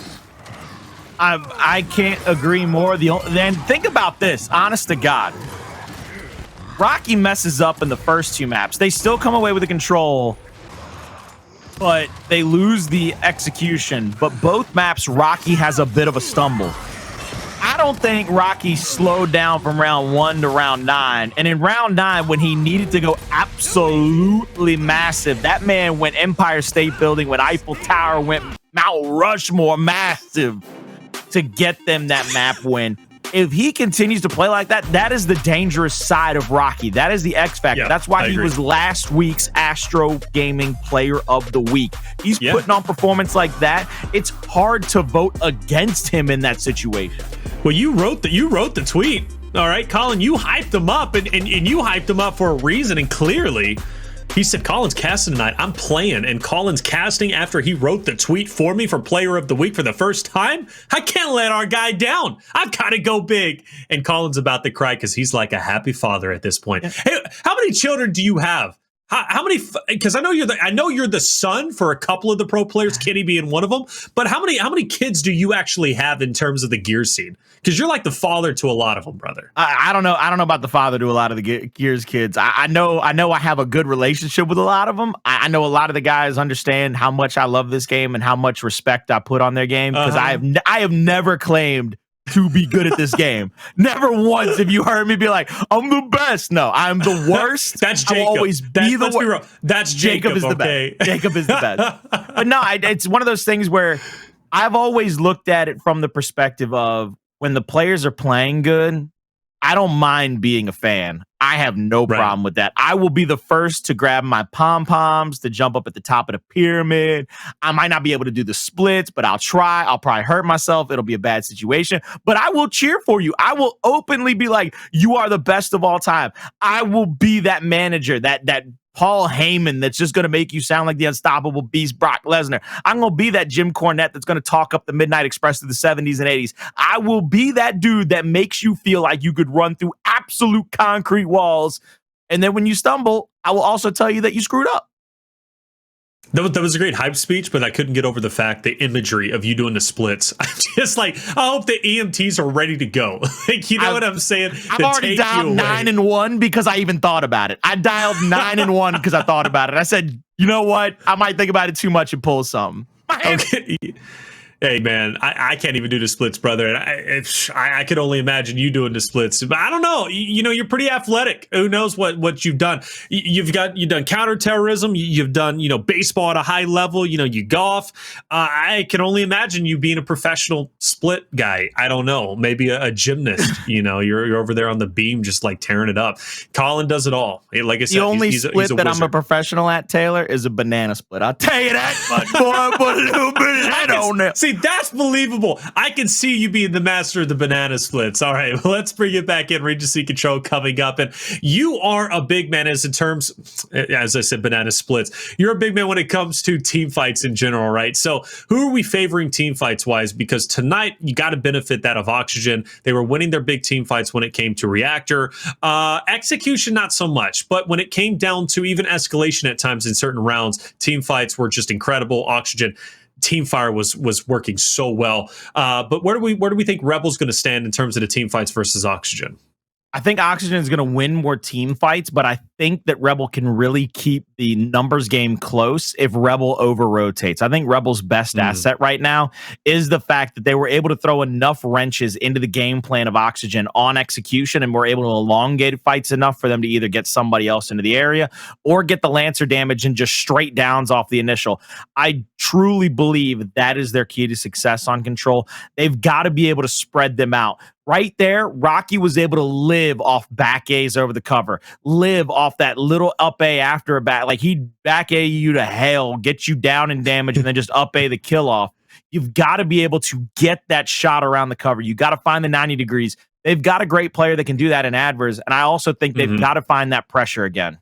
I can't agree more. Then think about this, honest to God. Rocky messes up in the first 2 maps. They still come away with the control, but they lose the execution. But both maps, Rocky has a bit of a stumble. I don't think Rocky slowed down from round 1 to round 9. And in round 9, when he needed to go absolutely massive, that man went Empire State Building, went Eiffel Tower, went Mount Rushmore massive to get them that map win. If he continues to play like that, that is the dangerous side of Rocky. That is the X factor. Yeah, that's why he was last week's Astro Gaming Player of the Week. He's putting on performance like that. It's hard to vote against him in that situation. Well, you wrote the tweet. All right, Colin, you hyped him up, and you hyped him up for a reason, and clearly he said, Colin's casting tonight. I'm playing. And Colin's casting after he wrote the tweet for me for Player of the Week for the first time. I can't let our guy down. I've got to go big. And Colin's about to cry because he's like a happy father at this point. Hey, how many children do you have? How many? Because I know you're the son for a couple of the pro players, Kenny being one of them. But how many kids do you actually have in terms of the Gears scene? Because you're like the father to a lot of them, brother. I don't know. I don't know about the father to a lot of the Gears kids. I know I have a good relationship with a lot of them. I know a lot of the guys understand how much I love this game and how much respect I put on their game, because I have never claimed to be good at this game. Never once have you heard me be like, I'm the best. No, I'm the worst. That's Jacob. I'll always be the worst. That's Jacob is the okay. best. Jacob is the best. But no, it's one of those things where I've always looked at it from the perspective of when the players are playing good, I don't mind being a fan. I have no problem with that. I will be the first to grab my pom-poms, to jump up at the top of the pyramid. I might not be able to do the splits, but I'll try. I'll probably hurt myself. It'll be a bad situation, but I will cheer for you. I will openly be like, you are the best of all time. I will be that manager, that Paul Heyman that's just going to make you sound like the unstoppable beast Brock Lesnar. I'm going to be that Jim Cornette that's going to talk up the Midnight Express to the 70s and 80s. I will be that dude that makes you feel like you could run through absolute concrete walls. And then when you stumble, I will also tell you that you screwed up. That was a great hype speech, but I couldn't get over the imagery of you doing the splits. I'm just like, I hope the EMTs are ready to go. Like, you know what I'm saying? I've already dialed 9-1 because I even thought about it. I dialed 9-1 because I thought about it. I said, you know what? I might think about it too much and pull something. Okay. Hey, man, I can't even do the splits, brother. And I could only imagine you doing the splits. But I don't know. You know, you're pretty athletic. Who knows what you've done? You've done counterterrorism. You've done, baseball at a high level. You golf. I can only imagine you being a professional split guy. I don't know. Maybe a gymnast. You're over there on the beam just like tearing it up. Colin does it all. Like I said, the only split that I'm a professional at, Taylor, is a banana split. I'll tell you that much, boy. I put a little bit of that on there. See, that's believable. I can see you being the master of the banana splits. All right, well, let's bring it back in. Regency Control coming up. And you are a big man as I said, banana splits. You're a big man when it comes to team fights in general, right? So who are we favoring team fights wise? Because tonight, you got to benefit that of Oxygen. They were winning their big team fights when it came to Reactor. Execution, not so much. But when it came down to even escalation at times in certain rounds, team fights were just incredible. Oxygen team fire was working so well. But where do we think Rebel's going to stand in terms of the team fights versus Oxygen? I think Oxygen is going to win more team fights, but I think that Rebel can really keep the numbers game close if Rebel over rotates. I think Rebel's best asset right now is the fact that they were able to throw enough wrenches into the game plan of Oxygen on execution and were able to elongate fights enough for them to either get somebody else into the area or get the Lancer damage and just straight downs off the initial. I truly believe that is their key to success on Control. They've got to be able to spread them out. Right there, Rocky was able to live off back A's over the cover, live off that little up A after a back. Like he'd back A you to hell, get you down in damage, and then just up A the kill off. You've got to be able to get that shot around the cover. You got to find the 90 degrees. They've got a great player that can do that in Addvers, and I also think they've got to find that pressure again.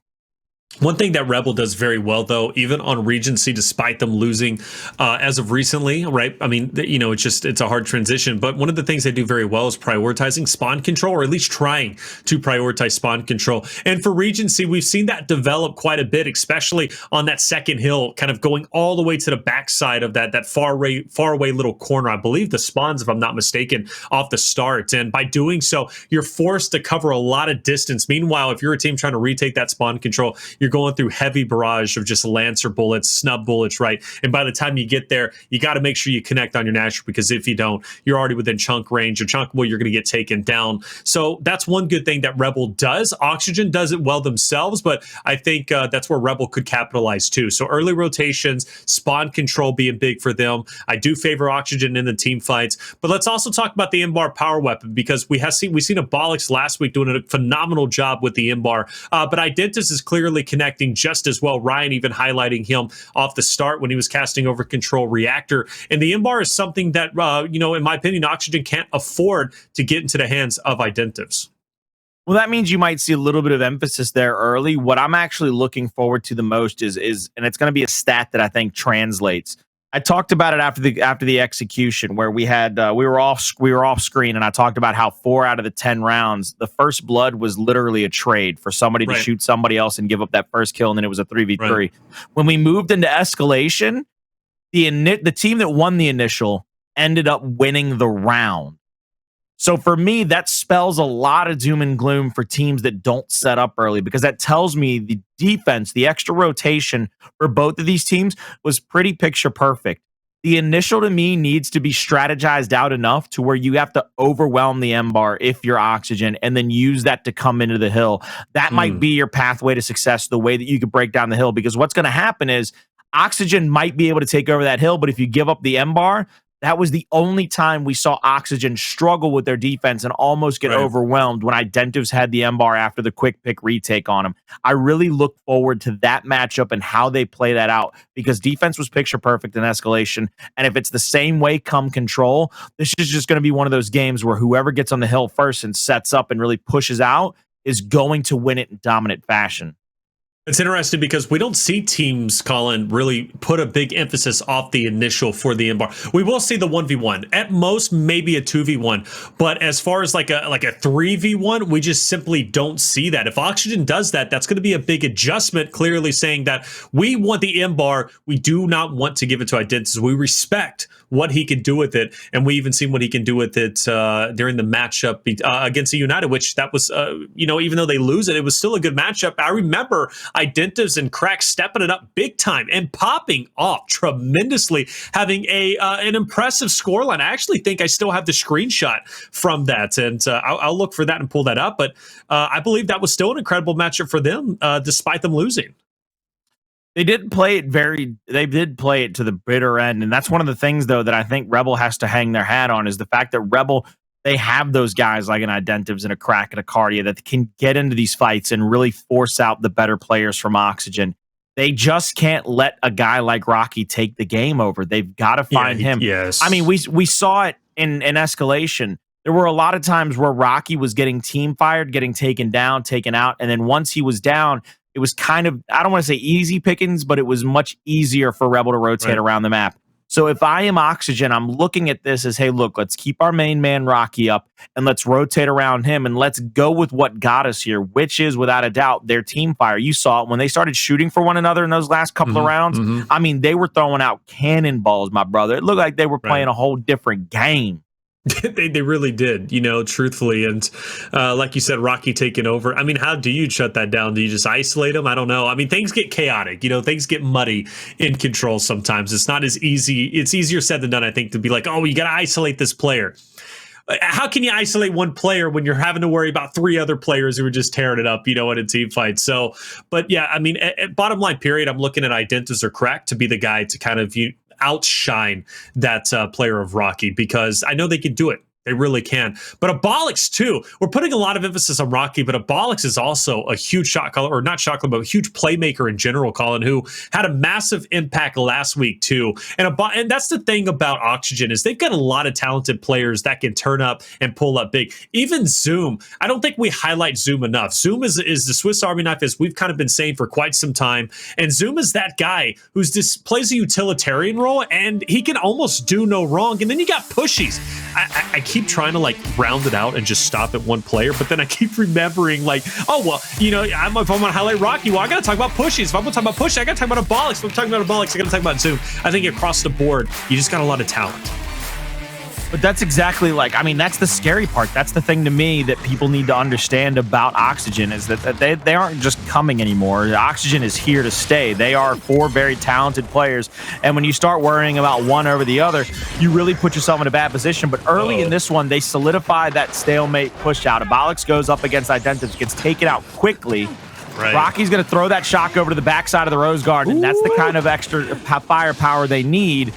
One thing that Rebel does very well, though, even on Regency, despite them losing as of recently, right? I mean, it's a hard transition. But one of the things they do very well is prioritizing spawn control, or at least trying to prioritize spawn control. And for Regency, we've seen that develop quite a bit, especially on that second hill, kind of going all the way to the backside of that far away little corner. I believe the spawns, if I'm not mistaken, off the start. And by doing so, you're forced to cover a lot of distance. Meanwhile, if you're a team trying to retake that spawn control, you're going through heavy barrage of just Lancer bullets, snub bullets, right? And by the time you get there, you got to make sure you connect on your natural, because if you don't, you're already within chunk range. Your chunk, well, you're going to get taken down. So that's one good thing that Rebel does. Oxygen does it well themselves, but I think that's where Rebel could capitalize too. So early rotations, spawn control being big for them. I do favor Oxygen in the team fights, but let's also talk about the M-Bar power weapon, because we've seen Abolics last week doing a phenomenal job with the M-Bar, but Identivez is clearly connecting just as well. Ryan even highlighting him off the start when he was casting over Control Reactor. And the M-Bar is something that, in my opinion, Oxygen can't afford to get into the hands of Identivez. Well, that means you might see a little bit of emphasis there early. What I'm actually looking forward to the most is and it's going to be a stat that I think translates. I talked about it after the execution, where we had we were off screen, and I talked about how 4 out of the 10 rounds, the first blood was literally a trade for somebody to shoot somebody else and give up that first kill, and then it was a 3v3. Right. When we moved into escalation, the team that won the initial ended up winning the round. So for me, that spells a lot of doom and gloom for teams that don't set up early, because that tells me the defense, the extra rotation for both of these teams was pretty picture perfect. The initial, to me, needs to be strategized out enough to where you have to overwhelm the M-Bar if you're Oxygen, and then use that to come into the hill. That might be your pathway to success, the way that you could break down the hill, because what's going to happen is Oxygen might be able to take over that hill, but if you give up the M-Bar, that was the only time we saw Oxygen struggle with their defense and almost get overwhelmed when Identivez had the M-Bar after the quick pick retake on him. I really look forward to that matchup and how they play that out, because defense was picture perfect in escalation. And if it's the same way come Control, this is just going to be one of those games where whoever gets on the hill first and sets up and really pushes out is going to win it in dominant fashion. It's interesting because we don't see teams, Colin, really put a big emphasis off the initial for the M-bar. We will see the 1v1. At most, maybe a 2v1. But as far as like a 3v1, we just simply don't see that. If Oxygen does that, that's going to be a big adjustment, clearly saying that we want the M-bar. We do not want to give it to Identivez. We respect what he can do with it. And we even seen what he can do with it during the matchup against the United, which that was, even though they lose it, it was still a good matchup. I remember Identivez and Crack stepping it up big time and popping off tremendously, having an impressive scoreline. I actually think I still have the screenshot from that, and I'll look for that and pull that up. But I believe that was still an incredible matchup for them, despite them losing. They did play it to the bitter end. And that's one of the things, though, that I think Rebel has to hang their hat on, is the fact that Rebel, they have those guys like an Identivez and a Crack and a Kardia that can get into these fights and really force out the better players from Oxygen. They just can't let a guy like Rocky take the game over. They've got to find him. Yes. I mean, we saw it in Escalation. There were a lot of times where Rocky was getting team fired, getting taken down, taken out. And then once he was down, it was kind of, I don't want to say easy pickings, but it was much easier for Rebel to rotate around the map. So if I am Oxygen, I'm looking at this as, hey, look, let's keep our main man Rocky up and let's rotate around him and let's go with what got us here, which is without a doubt their team fire. You saw it when they started shooting for one another in those last couple of rounds. I mean, they were throwing out cannonballs, my brother. It looked like they were playing a whole different game. They really did, truthfully. And like you said, Rocky taking over. I mean, how do you shut that down? Do you just isolate them? I don't know. I mean, things get chaotic. Things get muddy in control sometimes. It's not as easy. It's easier said than done, I think, to be like, oh, you got to isolate this player. How can you isolate one player when you're having to worry about 3 other players who are just tearing it up, in a team fight? So, but yeah, I mean, at bottom line period, I'm looking at Identivez or Crack to be the guy to kind of outshine that player of Rocky, because I know they can do it. They really can. But Abolics, too. We're putting a lot of emphasis on Rocky, but Abolics is also a huge shot caller, or not shot caller, but a huge playmaker in general, Colin, who had a massive impact last week, too. And that's the thing about Oxygen, is they've got a lot of talented players that can turn up and pull up big. Even Zoom. I don't think we highlight Zoom enough. Zoom is the Swiss Army knife, as we've kind of been saying for quite some time. And Zoom is that guy who plays a utilitarian role, and he can almost do no wrong. And then you got Pushyz. I keep trying to round it out and just stop at one player, but then I keep remembering if I'm going to highlight Rocky, well, I got to talk about Pushyz. If I'm going to talk about Pushyz, I got to talk about Abolics. If I'm talking about Abolics, I got to talk about Zoom. I think across the board, you just got a lot of talent. But that's exactly that's the scary part. That's the thing to me that people need to understand about Oxygen, is that they aren't just coming anymore. Oxygen is here to stay. They are 4 very talented players. And when you start worrying about one over the other, you really put yourself in a bad position. But early in this one, they solidify that stalemate push out. Abolics goes up against Identivez, gets taken out quickly. Right. Rocky's going to throw that shock over to the backside of the Rose Garden, and that's the kind of extra firepower they need.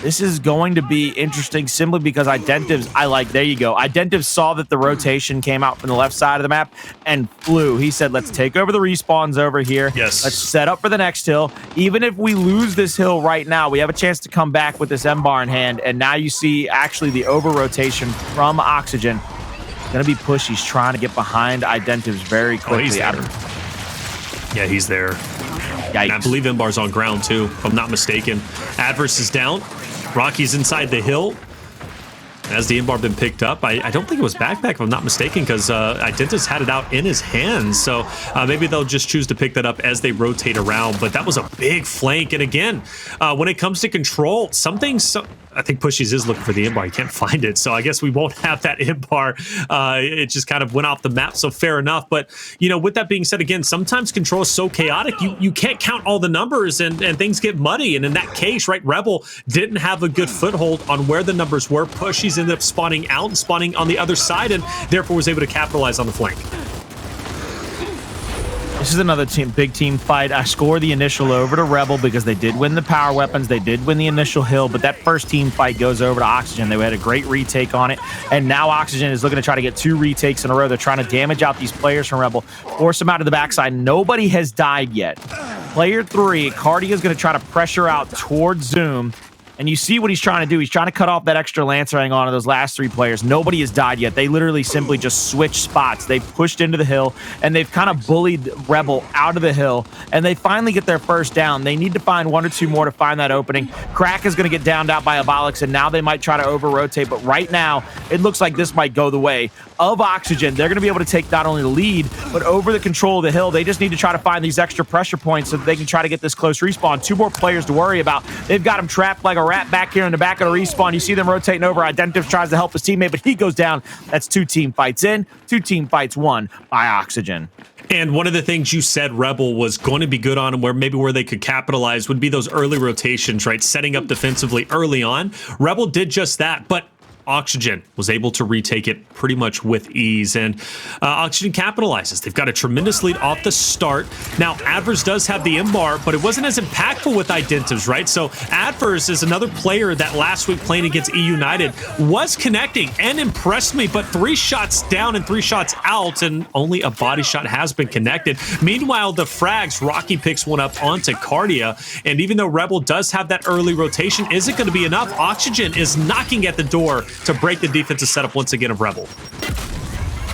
This is going to be interesting simply because Identivez, there you go. Identivez saw that the rotation came out from the left side of the map and flew. He said, let's take over the respawns over here. Yes. Let's set up for the next hill. Even if we lose this hill right now, we have a chance to come back with this M-bar in hand. And now you see actually the over-rotation from Oxygen. Going to be Pushyz trying to get behind Identivez very quickly. Yeah, he's there. Yikes. And I believe M-bar's on ground, too, if I'm not mistaken. Addvers is down. Rocky's inside the hill. Has the M-bar been picked up? I don't think it was backpack, if I'm not mistaken, because Identivez had it out in his hands. So maybe they'll just choose to pick that up as they rotate around. But that was a big flank. And again, when it comes to control, I think Pushyz is looking for the M-bar. He can't find it. So I guess we won't have that M-bar. It just kind of went off the map. So fair enough. But, with that being said, again, sometimes control is so chaotic. You can't count all the numbers and things get muddy. And in that case, right, Rebel didn't have a good foothold on where the numbers were. Pushyz ended up spawning out and spawning on the other side, and therefore was able to capitalize on the flank. This is another big team fight. I score the initial over to Rebel because they did win the power weapons. They did win the initial hill, but that first team fight goes over to Oxygen. They had a great retake on it, and now Oxygen is looking to try to get 2 retakes in a row. They're trying to damage out these players from Rebel, force them out to the backside. Nobody has died yet. Player 3, Kardia is going to try to pressure out towards Zoom. And you see what he's trying to do. He's trying to cut off that extra Lancer hang on to those last 3 players. Nobody has died yet. They literally simply just switched spots. They've pushed into the hill, and they've kind of bullied Rebel out of the hill, and they finally get their first down. They need to find 1 or 2 more to find that opening. Crack is going to get downed out by Abolics, and now they might try to over-rotate, but right now, it looks like this might go the way of Oxygen. They're going to be able to take not only the lead, but over the control of the hill. They just need to try to find these extra pressure points so that they can try to get this close respawn. 2 more players to worry about. They've got him trapped like a rat back here in the back of the respawn. You see them rotating over. Identivez tries to help his teammate, but he goes down. That's 2 team fights in, 2 team fights won by Oxygen. And one of the things you said Rebel was going to be good on, and where they could capitalize would be those early rotations, right? Setting up defensively early on. Rebel did just that, but Oxygen was able to retake it pretty much with ease, and Oxygen capitalizes. They've got a tremendous lead off the start. Now, Addvers does have the M-bar, but it wasn't as impactful with Identivez, right? So Addvers is another player that last week playing against E United was connecting and impressed me, but 3 shots down and 3 shots out, and only a body shot has been connected. Meanwhile, the frags, Rocky picks one up onto Kardia, and even though Rebel does have that early rotation, is it going to be enough? Oxygen is knocking at the door to break the defensive setup once again of Rebel.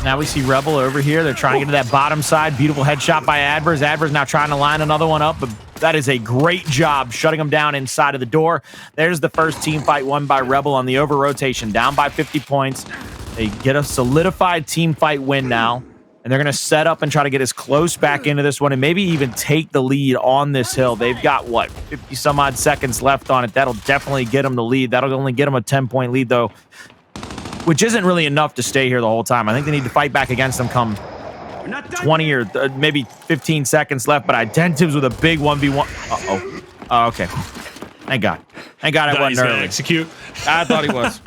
Now we see Rebel over here. They're trying to get to that bottom side. Beautiful headshot by Addvers. Addvers now trying to line another one up, but that is a great job shutting them down inside of the door. There's the first team fight won by Rebel on the over rotation, down by 50 points. They get a solidified team fight win now, and they're going to set up and try to get as close back into this one and maybe even take the lead on this hill. They've got, what, 50 some odd seconds left on it. That'll definitely get them the lead. That'll only get them a 10-point lead, though, which isn't really enough to stay here the whole time. I think they need to fight back against them come 20 or maybe 15 seconds left, but Identivez with a big 1v1. Uh-oh. Oh, okay. Thank God. Thank God I wasn't early. Execute. I thought he was.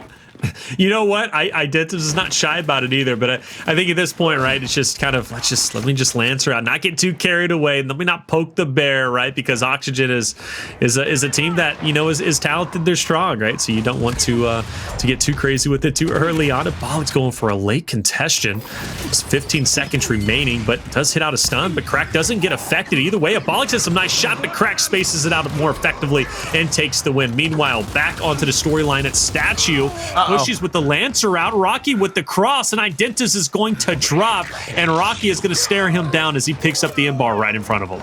You know what? Identivez is not shy about it either, but I think at this point, right, it's just kind of, let me just Lancer out, not get too carried away, let me not poke the bear, right? Because Oxygen is a team that, you know, is talented, they're strong, right? So you don't want to get too crazy with it too early on. Abolics going for a late contestation. It's 15 seconds remaining, but does hit out a stun, but Crack doesn't get affected either way. Abolics has some nice shot, but Crack spaces it out more effectively and takes the win. Meanwhile, back onto the storyline at Statue. Pushyz with the Lancer out, Rocky with the cross, and Identivez is going to drop, and Rocky is going to stare him down as he picks up the M-bar right in front of him.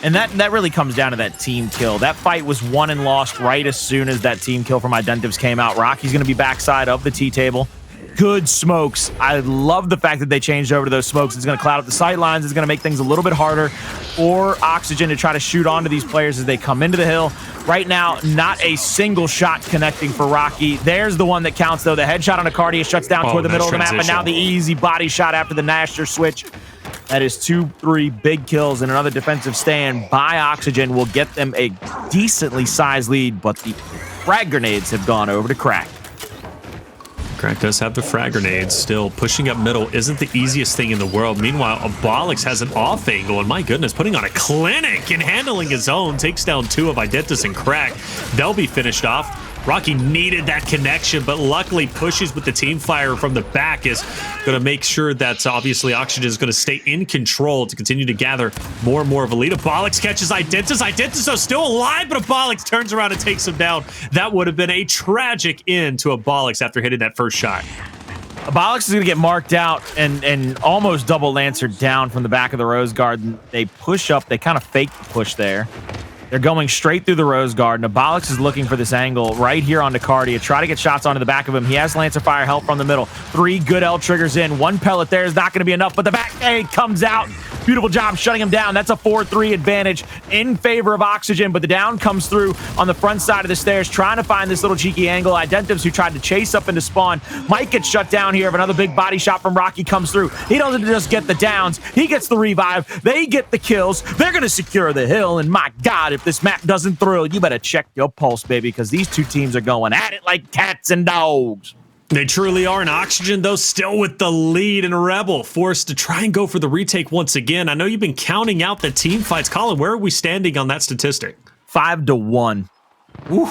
And that really comes down to that team kill. That fight was won and lost right as soon as that team kill from Identivez came out. Rocky's going to be backside of the T-table. Good smokes. I love the fact that they changed over to those smokes. It's going to cloud up the sight lines. It's going to make things a little bit harder for Oxygen to try to shoot onto these players as they come into the hill. Right now, not a single shot connecting for Rocky. There's the one that counts, though. The headshot on a Kardia shuts down toward the middle of the map, and now the easy body shot after the Nasher switch. That is 2-3 big kills, and another defensive stand by Oxygen will get them a decently sized lead, but the frag grenades have gone over to Crack. Crack does have the frag grenades. Still, pushing up middle isn't the easiest thing in the world. Meanwhile, Abolics has an off angle, and my goodness, putting on a clinic and handling his own. Takes down 2 of Identivez and Crack. They'll be finished off. Rocky needed that connection, but luckily Pushyz with the team fire from the back is going to make sure that obviously Oxygen is going to stay in control to continue to gather more and more of a lead. Abolics catches Identivez. Identivez is still alive, but Abolics turns around and takes him down. That would have been a tragic end to Abolics after hitting that first shot. Abolics is going to get marked out and almost double Lancer down from the back of the Rose Garden. They push up. They kind of fake the push there. They're going straight through the Rose Garden. Abolics is looking for this angle right here onto Kardia. Try to get shots onto the back of him. He has Lancer fire help from the middle. 3 good L triggers in. 1 pellet there is not going to be enough, but the back A comes out. Beautiful job shutting him down. That's a 4-3 advantage in favor of Oxygen, but the down comes through on the front side of the stairs, trying to find this little cheeky angle. Identivez, who tried to chase up into spawn, might get shut down here if another big body shot from Rocky comes through. He doesn't just get the downs. He gets the revive. They get the kills. They're going to secure the hill, and my God, if this map doesn't thrill, you better check your pulse, baby, because these 2 teams are going at it like cats and dogs. They truly are. And Oxygen, though, still with the lead, and Rebel forced to try and go for the retake once again. I know you've been counting out the team fights. Colin, where are we standing on that statistic? 5-1. Ooh.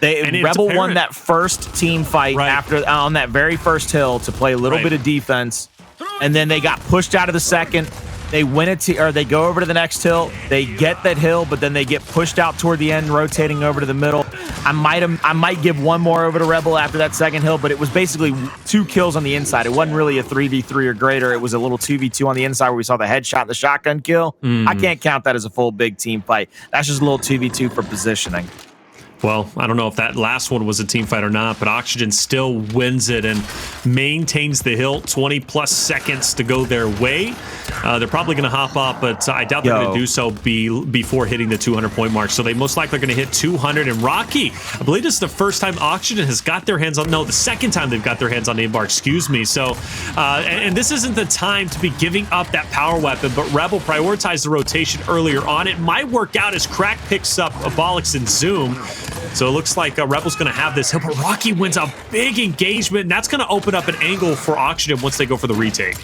Rebel won that first team fight after on that very first hill to play a little bit of defense, and then they got pushed out of the second. They win it or they go over to the next hill. They get that hill, but then they get pushed out toward the end, rotating over to the middle. I might give one more over to Rebel after that second hill, but it was basically 2 kills on the inside. It wasn't really a 3v3 or greater. It was a little 2v2 on the inside where we saw the headshot and the shotgun kill. I can't count that as a full big team fight. That's just a little 2v2 for positioning. Well, I don't know if that last one was a team fight or not, but Oxygen still wins it and maintains the hill. 20+ seconds to go their way. They're probably going to hop up, but I doubt they're going to do so before hitting the 200-point mark. So they most likely are going to hit 200. And Rocky, I believe this is the first time Oxygen has got their hands on, no, the second time they've got their hands on the bar, excuse me. So, and this isn't the time to be giving up that power weapon, but Rebel prioritized the rotation earlier on. It might work out as Crack picks up Abolics and Zoom. So it looks like Rebel's going to have this hill, but Rocky wins a big engagement, and that's going to open up an angle for Oxygen once they go for the retake.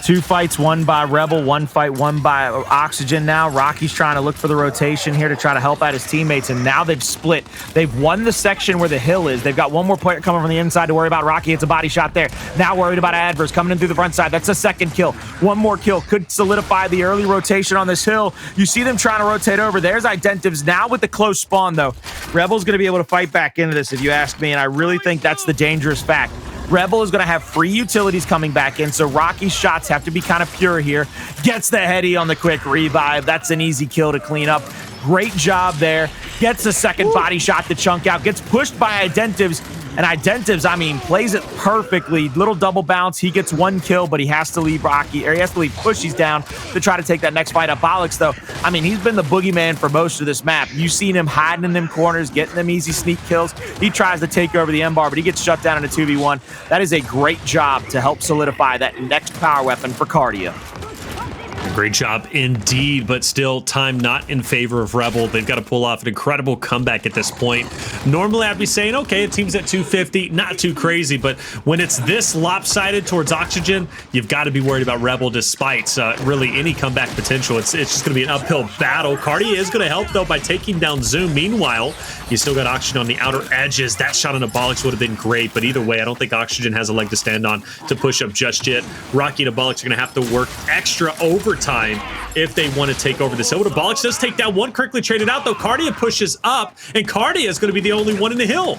2 fights won by Rebel, 1 fight won by Oxygen now. Rocky's trying to look for the rotation here to try to help out his teammates, and now they've split. They've won the section where the hill is. They've got one more player coming from the inside to worry about. Rocky hits a body shot there. Now worried about Addvers coming in through the front side. That's a second kill. One more kill could solidify the early rotation on this hill. You see them trying to rotate over. There's Identivez now with the close spawn, though. Rebel's going to be able to fight back into this, if you ask me, and I really think that's the dangerous fact. Rebel is going to have free utilities coming back in, so Rocky's shots have to be kind of pure here. Gets the heady on the quick revive. That's an easy kill to clean up. Great job there. Gets a second body shot to chunk out. Gets pushed by Identivez. And Identivez, I mean, plays it perfectly. Little double bounce. He gets 1 kill, but he has to leave Rocky, or he has to leave Pushyz down to try to take that next fight. Abolics, though, I mean, he's been the boogeyman for most of this map. You've seen him hiding in them corners, getting them easy sneak kills. He tries to take over the M-bar, but he gets shut down in a 2v1. That is a great job to help solidify that next power weapon for Kardia. Great job indeed, but still time not in favor of Rebel. They've got to pull off an incredible comeback at this point. Normally I'd be saying, okay, the team's at 250, not too crazy, but when it's this lopsided towards Oxygen, you've got to be worried about Rebel despite really any comeback potential. It's just going to be an uphill battle. Kardia is going to help, though, by taking down Zoom. Meanwhile, you still got Oxygen on the outer edges. That shot on Abolics would have been great, but either way, I don't think Oxygen has a leg to stand on to push up just yet. Rocky and Abolics are going to have to work extra overtime if they want to take over this hill. But Abolics does take down one, quickly traded out, though. Kardia pushes up, and Kardia is going to be the only one in the hill.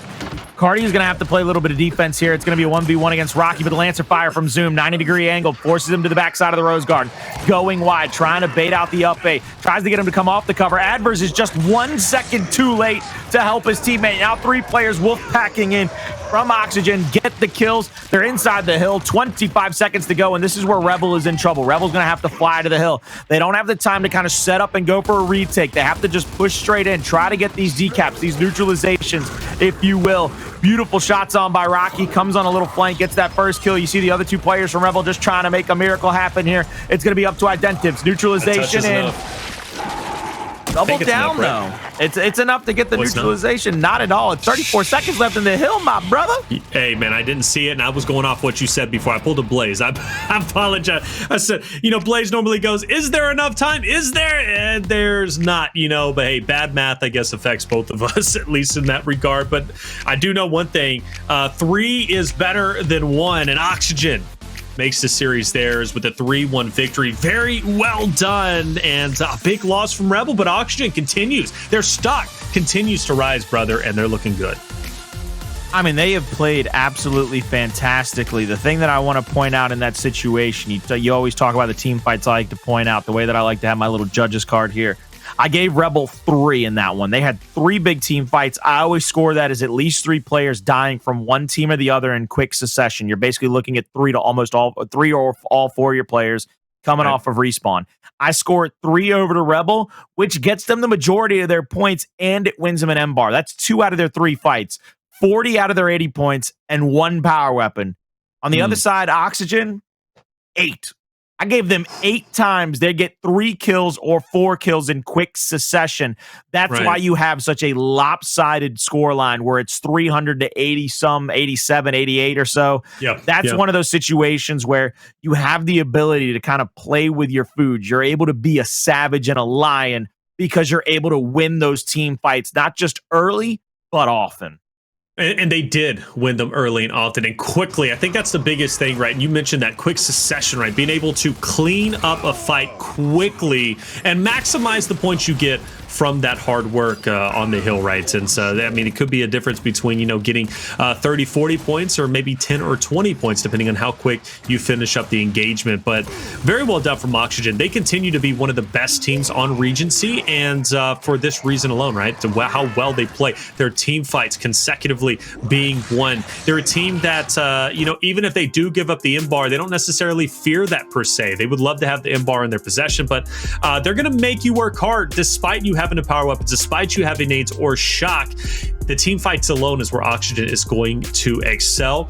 Kardia is going to have to play a little bit of defense here. It's going to be a 1v1 against Rocky, but the Lancer fire from Zoom, 90-degree angle, forces him to the backside of the Rose Garden. Going wide, trying to bait out the up A. Tries to get him to come off the cover. Addvers is just 1 second too late to help his teammate. Now 3 players wolf packing in from Oxygen, get the kills. They're inside the hill, 25 seconds to go, and this is where Rebel is in trouble. Rebel's going to have to fly to the hill. They don't have the time to kind of set up and go for a retake. They have to just push straight in, try to get these decaps, these neutralizations, if you will. Beautiful shots on by Rocky, comes on a little flank, gets that first kill. You see the other 2 players from Rebel just trying to make a miracle happen here. It's going to be up to Identivez. Neutralization in. Double down, though. It's enough to get the neutralization. Not at all. It's 34 seconds left in the hill, my brother. Hey, man, I didn't see it, and I was going off what you said before. I pulled a Blaze. I apologize. I said, you know, Blaze normally goes, is there enough time? Is there? And there's not, you know. But, hey, bad math, I guess, affects both of us, at least in that regard. But I do know one thing. 3 is better than 1, and Oxygen makes the series theirs with a 3-1 victory. Very well done, and a big loss from Rebel, but Oxygen continues. Their stock continues to rise, brother, and they're looking good. I mean, they have played absolutely fantastically. The thing that I want to point out in that situation, you always talk about the team fights. I like to point out the way that I like to have my little judges card here. I gave Rebel 3 in that one. They had 3 big team fights. I always score that as at least 3 players dying from one team or the other in quick succession. You're basically looking at 3 or all 4 of your players coming off of respawn. I scored 3 over to Rebel, which gets them the majority of their points, and it wins them an M-bar. That's 2 out of their 3 fights, 40 out of their 80 points, and 1 power weapon. On the other side, Oxygen, 8. I gave them 8 times. They get 3 kills or 4 kills in quick succession. That's why you have such a lopsided scoreline where it's 300 to 80 some, 87, 88 or so. That's one of those situations where you have the ability to kind of play with your food. You're able to be a savage and a lion because you're able to win those team fights, not just early, but often. And they did win them early and often and quickly. I think that's the biggest thing, right? And you mentioned that quick succession, right? Being able to clean up a fight quickly and maximize the points you get from that hard work on the hill, right? And so, I mean, it could be a difference between, you know, getting 30, 40 points or maybe 10 or 20 points, depending on how quick you finish up the engagement. But very well done from Oxygen. They continue to be one of the best teams on Regency, and for this reason alone, right? How well they play. Their team fights consecutively being won. They're a team that, you know, even if they do give up the M-bar, they don't necessarily fear that per se. They would love to have the M-bar in their possession, but they're going to make you work hard despite you having a power weapon, despite you having nades or shock. The team fights alone is where Oxygen is going to excel.